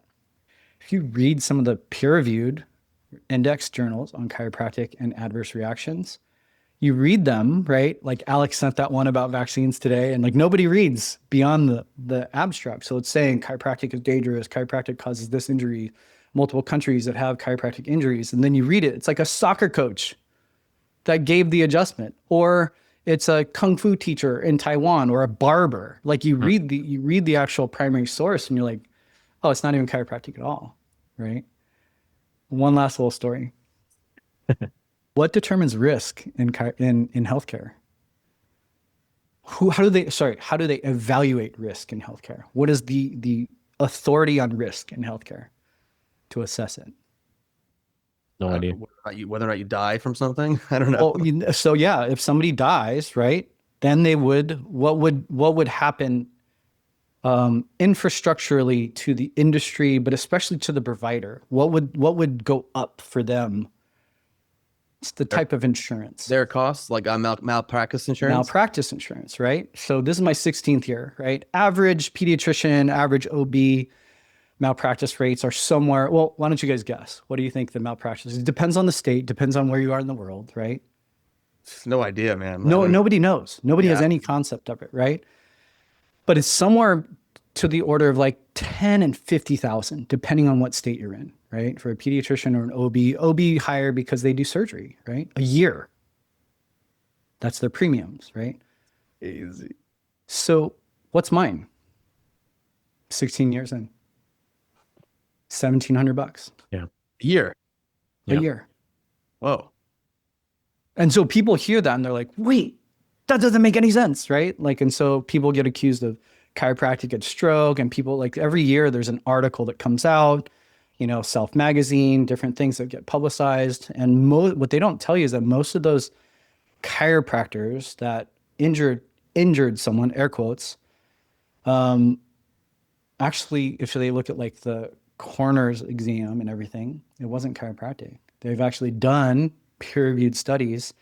S2: If you read some of the peer-reviewed index journals on chiropractic and adverse reactions, you read them, right? Like Alex sent that one about vaccines today, and like nobody reads beyond the abstract. So it's saying chiropractic is dangerous, chiropractic causes this injury, multiple countries that have chiropractic injuries. And then you read it. It's like a soccer coach that gave the adjustment, or it's a kung fu teacher in Taiwan, or a barber. Like you read the actual primary source and you're like, oh, it's not even chiropractic at all, right? One last little story. What determines risk in healthcare? How do they evaluate risk in healthcare? What is the authority on risk in healthcare to assess it?
S4: No idea.
S1: Whether or not you die from something, I don't know.
S2: Well, so yeah, if somebody dies, right, then what would happen infrastructurally to the industry, but especially to the provider? What would go up for them? It's the type of insurance.
S1: Their costs, like malpractice insurance?
S2: Malpractice insurance, right? So this is my 16th year, right? Average pediatrician, average OB malpractice rates are somewhere. Well, why don't you guys guess? What do you think the malpractice is? It depends on the state, depends on where you are in the world, right?
S1: No idea, man.
S2: Nobody knows. Nobody has any concept of it, right? But it's somewhere to the order of like 10 and 50,000, depending on what state you're in, right? For a pediatrician or an OB higher because they do surgery, right? A year. That's their premiums, right?
S1: Easy.
S2: So what's mine? 16 years in, $1,700
S1: Year.
S2: a year.
S1: Whoa.
S2: And so people hear that and they're like, wait, that doesn't make any sense, right? Like, and so people get accused of chiropractic at stroke, and people, like, every year there's an article that comes out, Self Magazine, different things that get publicized. And what they don't tell you is that most of those chiropractors that injured someone, air quotes, actually, if they look at like the coroner's exam and everything, it wasn't chiropractic. They've actually done peer-reviewed studies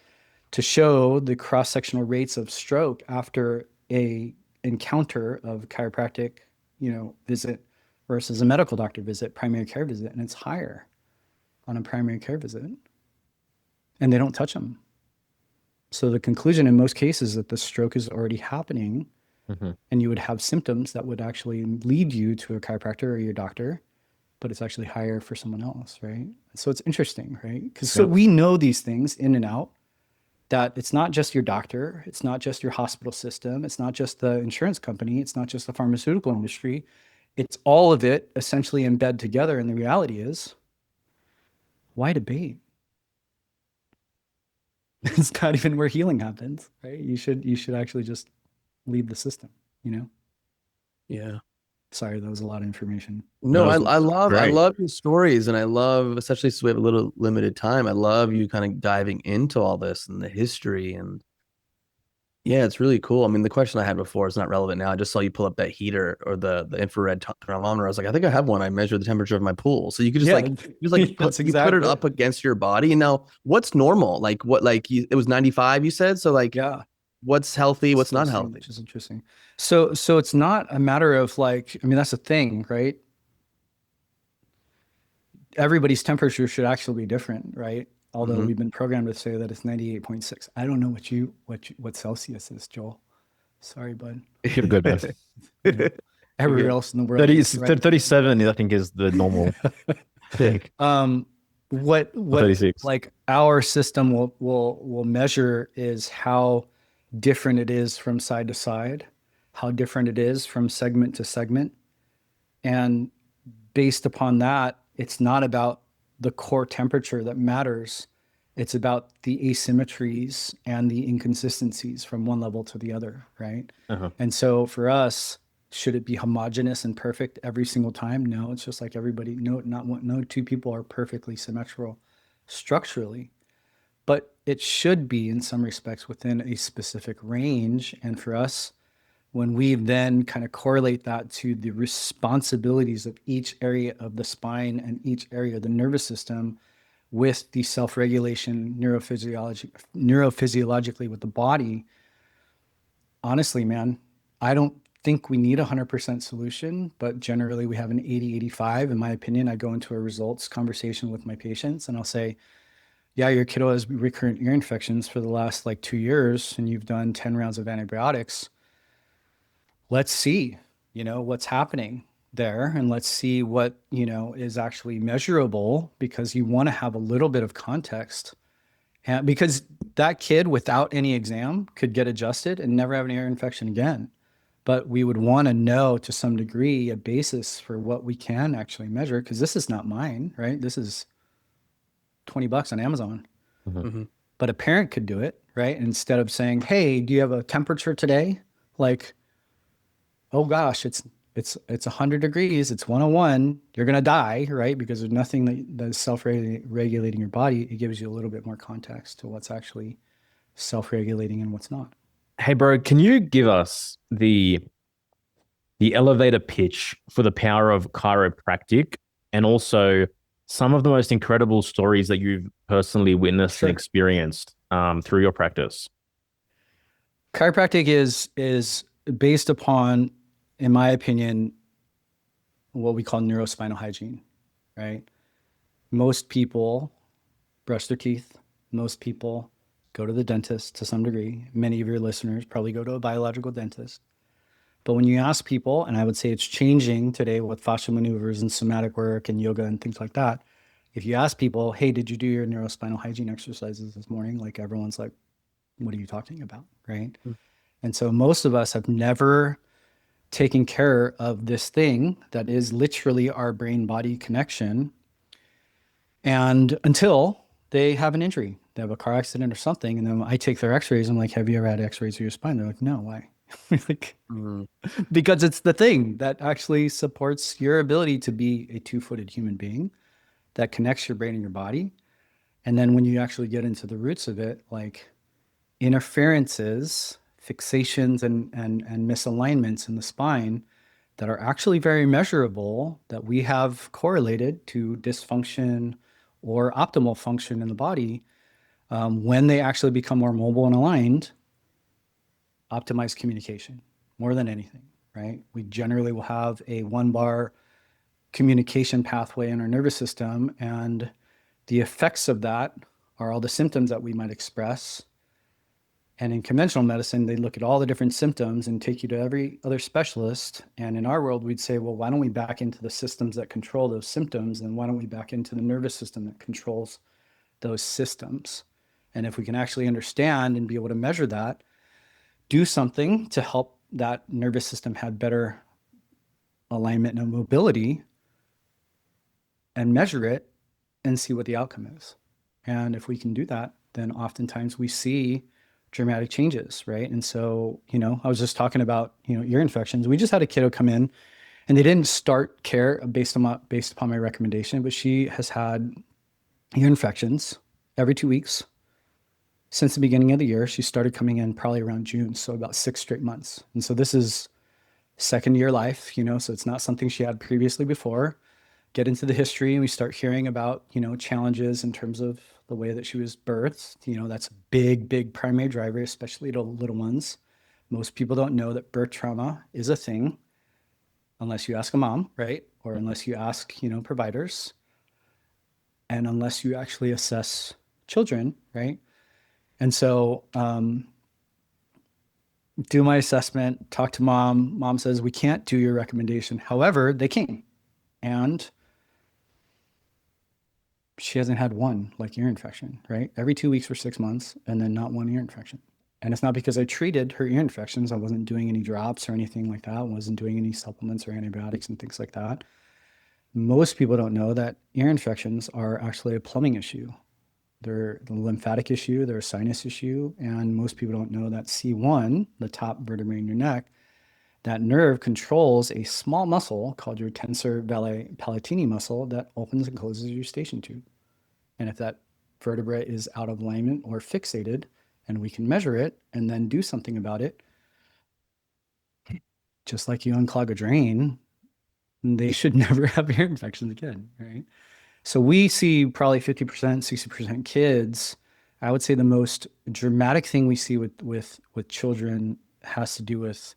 S2: to show the cross-sectional rates of stroke after a encounter of chiropractic, visit versus a medical doctor visit, primary care visit, and it's higher on a primary care visit, and they don't touch them. So the conclusion in most cases is that the stroke is already happening, and you would have symptoms that would actually lead you to a chiropractor or your doctor, but it's actually higher for someone else, right? So it's interesting, right? Because so we know these things in and out, that it's not just your doctor, it's not just your hospital system, it's not just the insurance company, it's not just the pharmaceutical industry, it's all of it essentially embed together. And the reality is, why debate? It's not even where healing happens, right? You should actually just leave the system,
S1: Yeah.
S2: Sorry, that was a lot of information.
S1: No,
S4: No,
S1: I
S4: great.
S1: love your stories, and I love, especially since we have a little limited time, I love you kind of diving into all this and the history, and yeah, it's really cool. I mean, the question I had before is not relevant now. I just saw you pull up that heater or the infrared thermometer. I was like, I think I have one. I measure the temperature of my pool. So you could just
S2: that's
S1: you put it up against your body. And now, what's normal? Like what? Like it was 95. You said so. Like what's healthy? What's not healthy?
S2: Which is interesting. So it's not a matter of like, I mean, that's the thing, right? Everybody's temperature should actually be different, right? Although we've been programmed to say that it's 98.6. I don't know what Celsius is, Joel. Sorry, bud.
S4: You're good, man.
S2: Everywhere else in the world.
S4: 37, I think, is the normal thing.
S2: What
S4: 36.
S2: Like our system will measure is how different it is from side to side, how different it is from segment to segment. And based upon that, it's not about the core temperature that matters. It's about the asymmetries and the inconsistencies from one level to the other, right? And so for us, should it be homogeneous and perfect every single time? No, it's just like everybody. No two people are perfectly symmetrical structurally, but it should be in some respects within a specific range. And for us, when we then kind of correlate that to the responsibilities of each area of the spine and each area of the nervous system with the self-regulation neurophysiologically with the body, honestly, man, I don't think we need a 100% solution, but generally we have an 80-85. In my opinion, I go into a results conversation with my patients and I'll say, yeah, your kiddo has recurrent ear infections for the last like 2 years and you've done 10 rounds of antibiotics. Let's see, what's happening there, and let's see what, is actually measurable, because you want to have a little bit of context. And because that kid without any exam could get adjusted and never have an ear infection again. But we would want to know to some degree a basis for what we can actually measure, because this is not mine, right? This is $20 on Amazon. But a parent could do it, right? Instead of saying, hey, do you have a temperature today? Like, oh gosh, it's 100 degrees, it's 101, you're going to die, right? Because there's nothing that's self-regulating your body. It gives you a little bit more context to what's actually self-regulating and what's not.
S4: Hey, bro, can you give us the elevator pitch for the power of chiropractic, and also some of the most incredible stories that you've personally witnessed and experienced through your practice?
S2: Chiropractic is based upon, in my opinion, what we call neurospinal hygiene, right? Most people brush their teeth. Most people go to the dentist to some degree. Many of your listeners probably go to a biological dentist. But when you ask people, and I would say it's changing today with fascial maneuvers and somatic work and yoga and things like that. If you ask people, hey, did you do your neurospinal hygiene exercises this morning? Like everyone's like, what are you talking about? Right.
S1: Mm.
S2: And so most of us have never taken care of this thing that is literally our brain body connection. And until they have an injury, they have a car accident or something. And then I take their x-rays. I'm like, have you ever had x-rays of your spine? They're like, no, why? Like,
S1: Mm.
S2: because it's the thing that actually supports your ability to be a two-footed human being that connects your brain and your body. And then when you actually get into the roots of it, like interferences, fixations, and misalignments in the spine that are actually very measurable, that we have correlated to dysfunction or optimal function in the body, when they actually become more mobile and aligned, optimize communication more than anything, right? We generally will have a one bar communication pathway in our nervous system, and the effects of that are all the symptoms that we might express. And in conventional medicine, they look at all the different symptoms and take you to every other specialist. And in our world, we'd say, well, why don't we back into the systems that control those symptoms? And why don't we back into the nervous system that controls those systems? And if we can actually understand and be able to measure that, do something to help that nervous system have better alignment and mobility, and measure it and see what the outcome is. And if we can do that, then oftentimes we see dramatic changes, right? And so, I was just talking about, ear infections. We just had a kiddo come in, and they didn't start care based upon my recommendation, but she has had ear infections every 2 weeks since the beginning of the year. She started coming in probably around June, so about 6 straight months. And so this is second year life, so it's not something she had previously before. Get into the history, and we start hearing about, challenges in terms of the way that she was birthed. That's a big primary driver, especially to little ones. Most people don't know that birth trauma is a thing unless you ask a mom, right? Or unless you ask, providers, and unless you actually assess children, right? And so, do my assessment, talk to mom. Mom says, we can't do your recommendation. However, they came, and she hasn't had one ear infection, right? Every 2 weeks for 6 months, and then not one ear infection. And it's not because I treated her ear infections. I wasn't doing any drops or anything like that. I wasn't doing any supplements or antibiotics and things like that. Most people don't know that ear infections are actually a plumbing issue. They're the lymphatic issue, they're a sinus issue, and most people don't know that C1, the top vertebrae in your neck, that nerve controls a small muscle called your tensor veli palatini muscle that opens and closes your eustachian tube. And if that vertebra is out of alignment or fixated, and we can measure it and then do something about it, just like you unclog a drain, they should never have ear infections again, right? So we see probably 50%, 60% kids. I would say the most dramatic thing we see with children has to do with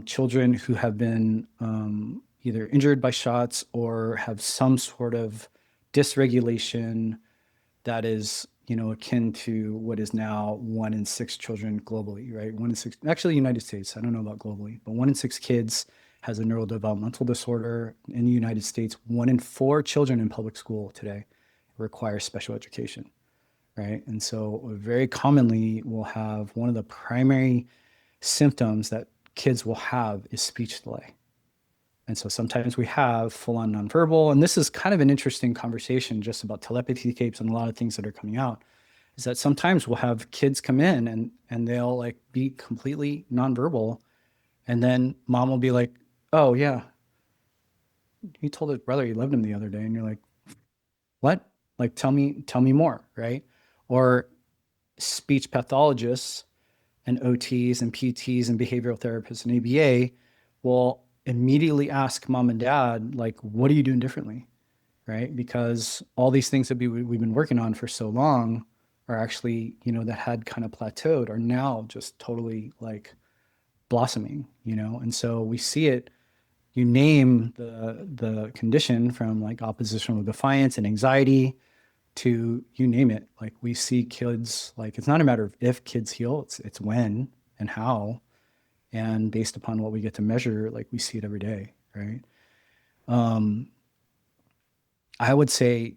S2: children who have been either injured by shots or have some sort of dysregulation that is, akin to what is now 1 in 6 children globally, right? 1 in 6, actually, United States. I don't know about globally, but 1 in 6 kids has a neurodevelopmental disorder. In the United States, 1 in 4 children in public school today require special education, right? And so very commonly we'll have one of the primary symptoms that kids will have is speech delay. And so sometimes we have full-on nonverbal, and this is kind of an interesting conversation just about telepathy tapes and a lot of things that are coming out, is that sometimes we'll have kids come in and they'll be completely nonverbal, and then mom will be like, oh yeah, he told his brother he loved him the other day, and you're like, what? Tell me more, right? Or speech pathologists and OTs and PTs and behavioral therapists and ABA will immediately ask mom and dad, what are you doing differently, right? Because all these things that we've been working on for so long are actually, that had kind of plateaued, are now just totally blossoming, and so we see it. You name the condition from oppositional defiance and anxiety to you name it. We see kids, it's not a matter of if kids heal, it's when and how. And based upon what we get to measure, we see it every day, right? I would say,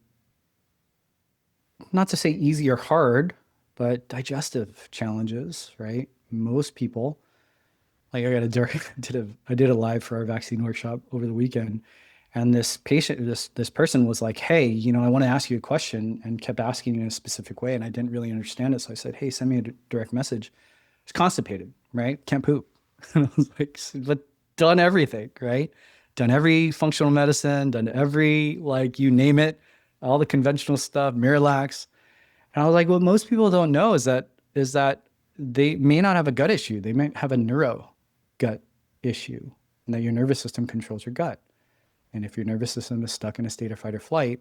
S2: not to say easy or hard, but digestive challenges, right? Most people, like I did a live for our vaccine workshop over the weekend, and this patient, this person was like, "Hey, I want to ask you a question," and kept asking in a specific way, and I didn't really understand it, so I said, "Hey, send me a direct message." It's constipated, right? Can't poop. And I was like, "But done everything, right? Done every functional medicine, done every you name it, all the conventional stuff, Miralax." And I was like, what most people don't know is that they may not have a gut issue. They might have a neuro gut issue, and that your nervous system controls your gut. And if your nervous system is stuck in a state of fight or flight,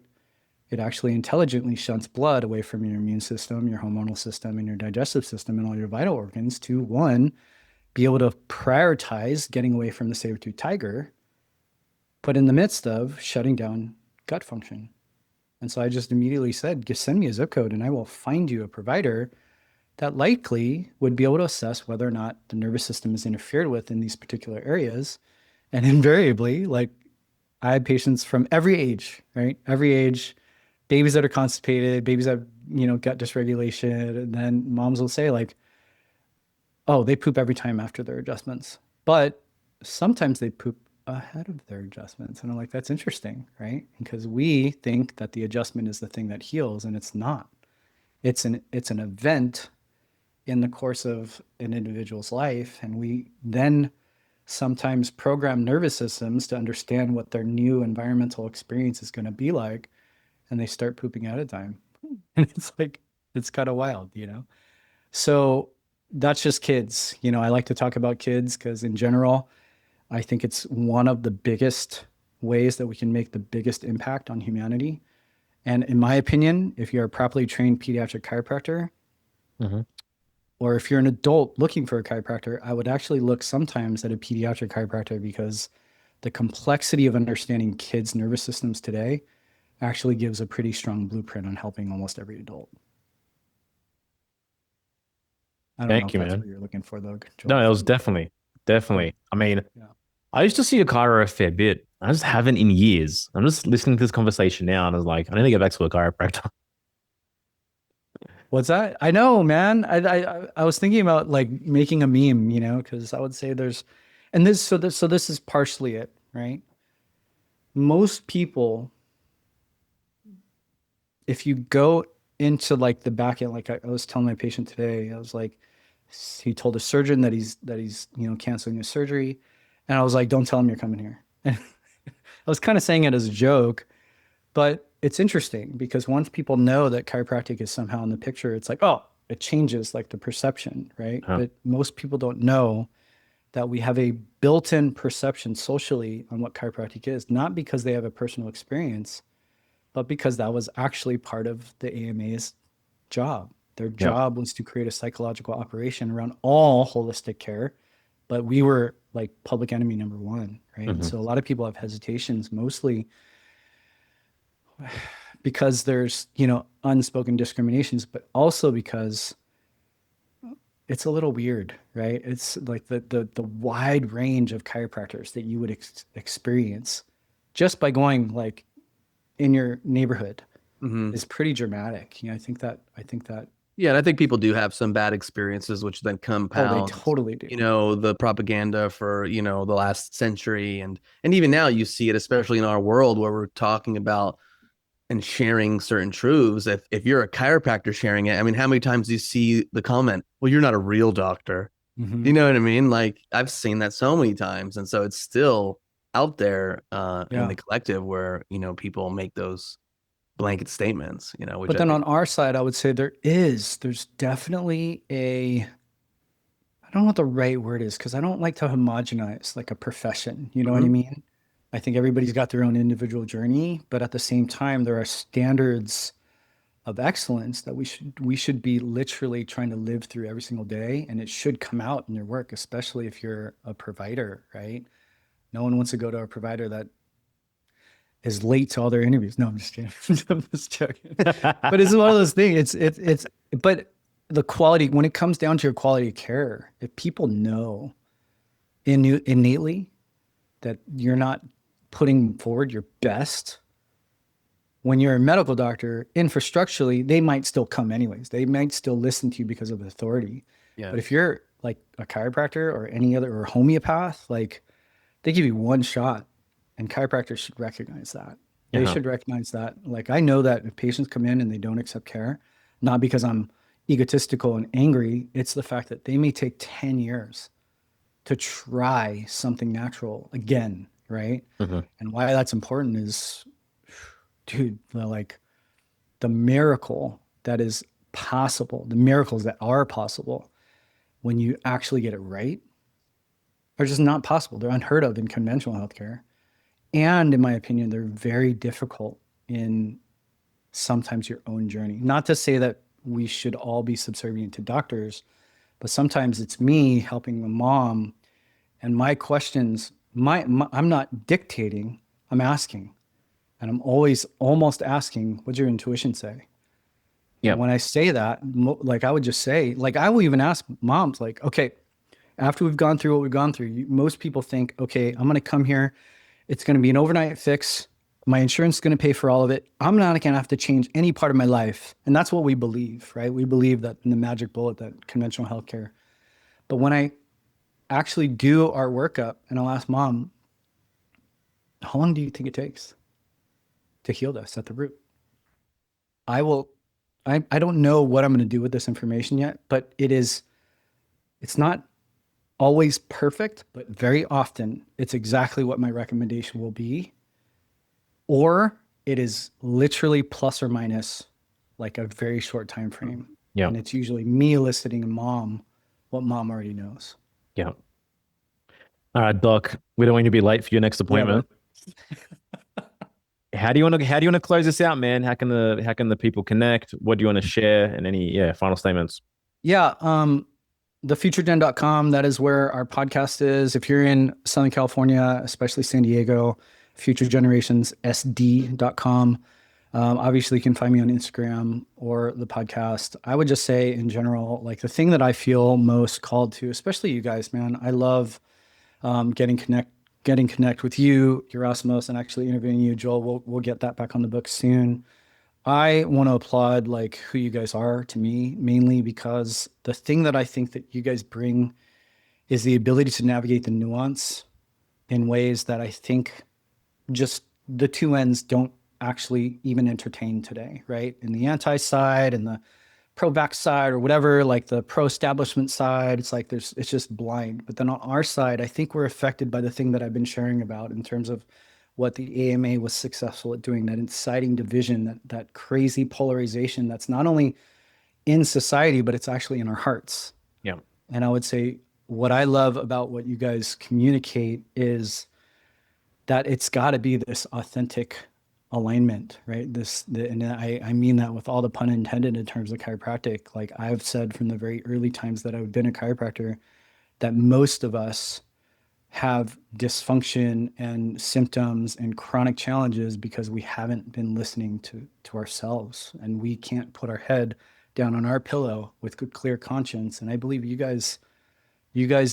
S2: it actually intelligently shunts blood away from your immune system, your hormonal system, and your digestive system, and all your vital organs to, one, be able to prioritize getting away from the saber-tooth tiger, but in the midst of shutting down gut function. And so I just immediately said, just send me a zip code and I will find you a provider that likely would be able to assess whether or not the nervous system is interfered with in these particular areas. And invariably, I had patients from every age, right? Every age, babies that are constipated, babies that have, gut dysregulation. And then moms will say oh, they poop every time after their adjustments, but sometimes they poop ahead of their adjustments. And I'm like, that's interesting, right? Because we think that the adjustment is the thing that heals, and it's not. It's an event in the course of an individual's life. And we then sometimes program nervous systems to understand what their new environmental experience is going to be like. And they start pooping out of time. And it's kind of wild, So that's just kids. I like to talk about kids because in general, I think it's one of the biggest ways that we can make the biggest impact on humanity. And in my opinion, if you're a properly trained pediatric chiropractor, or if you're an adult looking for a chiropractor, I would actually look sometimes at a pediatric chiropractor, because the complexity of understanding kids' nervous systems today actually gives a pretty strong blueprint on helping almost every adult. I don't know if that's what you're looking for, though. Joel.
S4: No, it was definitely. I mean, I used to see a chiro a fair bit. I just haven't in years. I'm just listening to this conversation now, and I was like, I need to get back to a chiropractor.
S2: What's that? I know, man. I was thinking about making a meme, because I would say this is partially it, right? Most people, if you go into the back end, I was telling my patient today, I was like, he told a surgeon that he's canceling his surgery, and I was like, don't tell him you're coming here. And I was kind of saying it as a joke, but it's interesting because once people know that chiropractic is somehow in the picture, it's it changes the perception, right? But most people don't know that we have a built-in perception socially on what chiropractic is, not because they have a personal experience, but because that was actually part of the AMA's job. Their job was to create a psychological operation around all holistic care, but we were public enemy number one, right? And so a lot of people have hesitations, mostly because there's, unspoken discriminations, but also because it's a little weird, right? It's the wide range of chiropractors that you would experience just by going in your neighborhood is pretty dramatic. I think that.
S1: Yeah, and I think people do have some bad experiences, which then compound.
S2: Oh, they totally do.
S1: The propaganda for the last century, and even now you see it, especially in our world where we're talking about and sharing certain truths. If you're a chiropractor sharing it, I mean, how many times do you see the comment, "Well, you're not a real doctor"? You know what I mean? I've seen that so many times, and so it's still out there in the collective where people make those blanket statements, which
S2: but then on our side, I would say there's definitely I don't know what the right word is, because I don't like to homogenize a profession. You know what I mean? I think everybody's got their own individual journey, but at the same time, there are standards of excellence that we should be literally trying to live through every single day, and it should come out in your work, especially if you're a provider, right? No one wants to go to a provider that is late to all their interviews. No, I'm just kidding. I'm just joking. But it's one of those things. But the quality, when it comes down to your quality of care, if people know innately that you're not putting forward your best, When you're a medical doctor, infrastructurally, they might still come anyways. They might still listen to you because of authority.
S1: Yeah.
S2: But if you're like a chiropractor or any other, or homeopath, like they give you one shot, and chiropractors should recognize that. They should recognize that. Like, I know that if patients come in and they don't accept care, not because I'm egotistical and angry, it's the fact that they may take 10 years to try something natural again, right? And why that's important is, dude, like the miracle that is possible, the miracles that are possible when you actually get it right are just not possible. They're unheard of in conventional healthcare. And in my opinion, they're very difficult in sometimes your own journey. Not to say that we should all be subservient to doctors, but sometimes it's me helping the mom, and my questions, I'm not dictating, I'm asking. And I'm always almost asking, what's your intuition say? Yeah. And when I say that, like I would just say, like I will even ask moms, like, okay, after we've gone through what we've gone through, most people think, okay, I'm going to come here. It's going to be an overnight fix. My insurance is going to pay for all of it. I'm not going to have to change any part of my life. And that's what we believe, right? We believe that in the magic bullet, that conventional healthcare. But when I actually do our workup and I'll ask mom, how long do you think it takes to heal this at the root? I don't know what I'm going to do with this information yet, but it's not always perfect, but very often it's exactly what my recommendation will be. Or it is literally plus or minus like a very short time frame. Yeah. And it's usually me eliciting a mom what mom already knows.
S4: Yeah. All right, Doc, we don't want you to be late for your next appointment. How do you want to close this out, man? How can the people connect? What do you want to share? And any final statements?
S2: Yeah. thefuturegen.com, that is where our podcast is. If you're in Southern California, especially San Diego, futuregenerationsSD.com. Obviously, you can find me on Instagram or the podcast. I would just say in general, like the thing that I feel most called to, especially you guys, man, I love getting connect with you, Erasmus, and actually interviewing you, Joel. We'll get that back on the book soon. I want to applaud like who you guys are to me, mainly because the thing that I think that you guys bring is the ability to navigate the nuance in ways that I think just the two ends don't actually even entertain today, right? In the anti side and the pro-vax side or whatever, like the pro-establishment side, it's like it's just blind. But then on our side, I think we're affected by the thing that I've been sharing about in terms of what the AMA was successful at doing, that inciting division, that crazy polarization that's not only in society, but it's actually in our hearts.
S4: Yeah.
S2: And I would say what I love about what you guys communicate is that it's got to be this authentic alignment, right? And I mean that with all the pun intended in terms of chiropractic. Like I've said from the very early times that I've been a chiropractor, that most of us have dysfunction and symptoms and chronic challenges because we haven't been listening to ourselves, and we can't put our head down on our pillow with good, clear conscience. And I believe you guys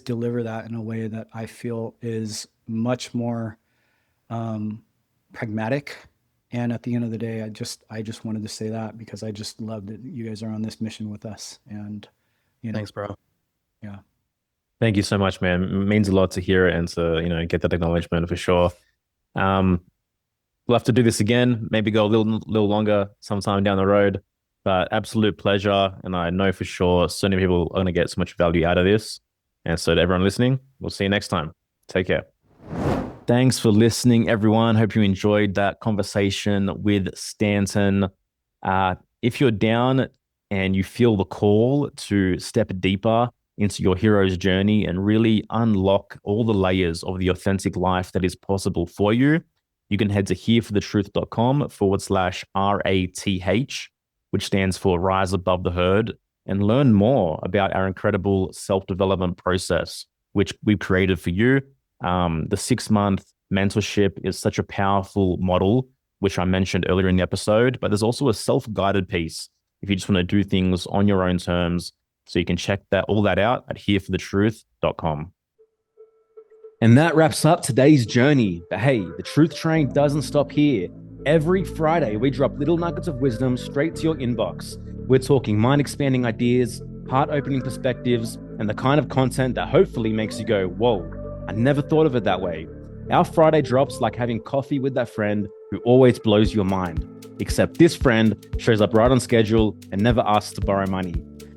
S2: deliver that in a way that I feel is much more pragmatic. And at the end of the day, I just wanted to say that because I just love that you guys are on this mission with us. And
S1: thanks, bro.
S2: Yeah.
S4: Thank you so much, man. It means a lot to hear it and to, get that acknowledgement for sure. We'll have to do this again, maybe go a little longer sometime down the road, but absolute pleasure. And I know for sure so many people are going to get so much value out of this. And so to everyone listening, we'll see you next time. Take care. Thanks for listening, everyone. Hope you enjoyed that conversation with Stanton. If you're down and you feel the call to step deeper into your hero's journey and really unlock all the layers of the authentic life that is possible for you, you can head to herethetruth.com/RATH, which stands for Rise Above the Herd, and learn more about our incredible self-development process, which we've created for you. The 6-month mentorship is such a powerful model, which I mentioned earlier in the episode, but there's also a self-guided piece if you just want to do things on your own terms. So you can check all that out at hereforthetruth.com. And that wraps up today's journey. But hey, the truth train doesn't stop here. Every Friday, we drop little nuggets of wisdom straight to your inbox. We're talking mind-expanding ideas, heart-opening perspectives, and the kind of content that hopefully makes you go, whoa, I never thought of it that way. Our Friday drops like having coffee with that friend who always blows your mind. Except this friend shows up right on schedule and never asks to borrow money.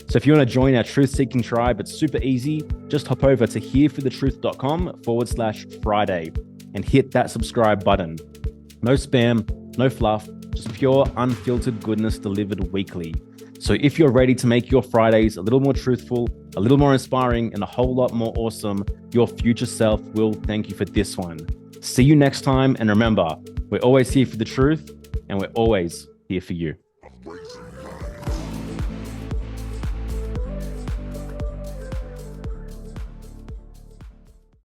S4: So if you want to join our truth-seeking tribe, it's super easy. Just hop over to hereforthetruth.com/Friday and hit that subscribe button. No spam, no fluff, just pure unfiltered goodness delivered weekly. So if you're ready to make your Fridays a little more truthful, a little more inspiring, and a whole lot more awesome, your future self will thank you for this one. See you next time. And remember, we're always here for the truth, and we're always here for you.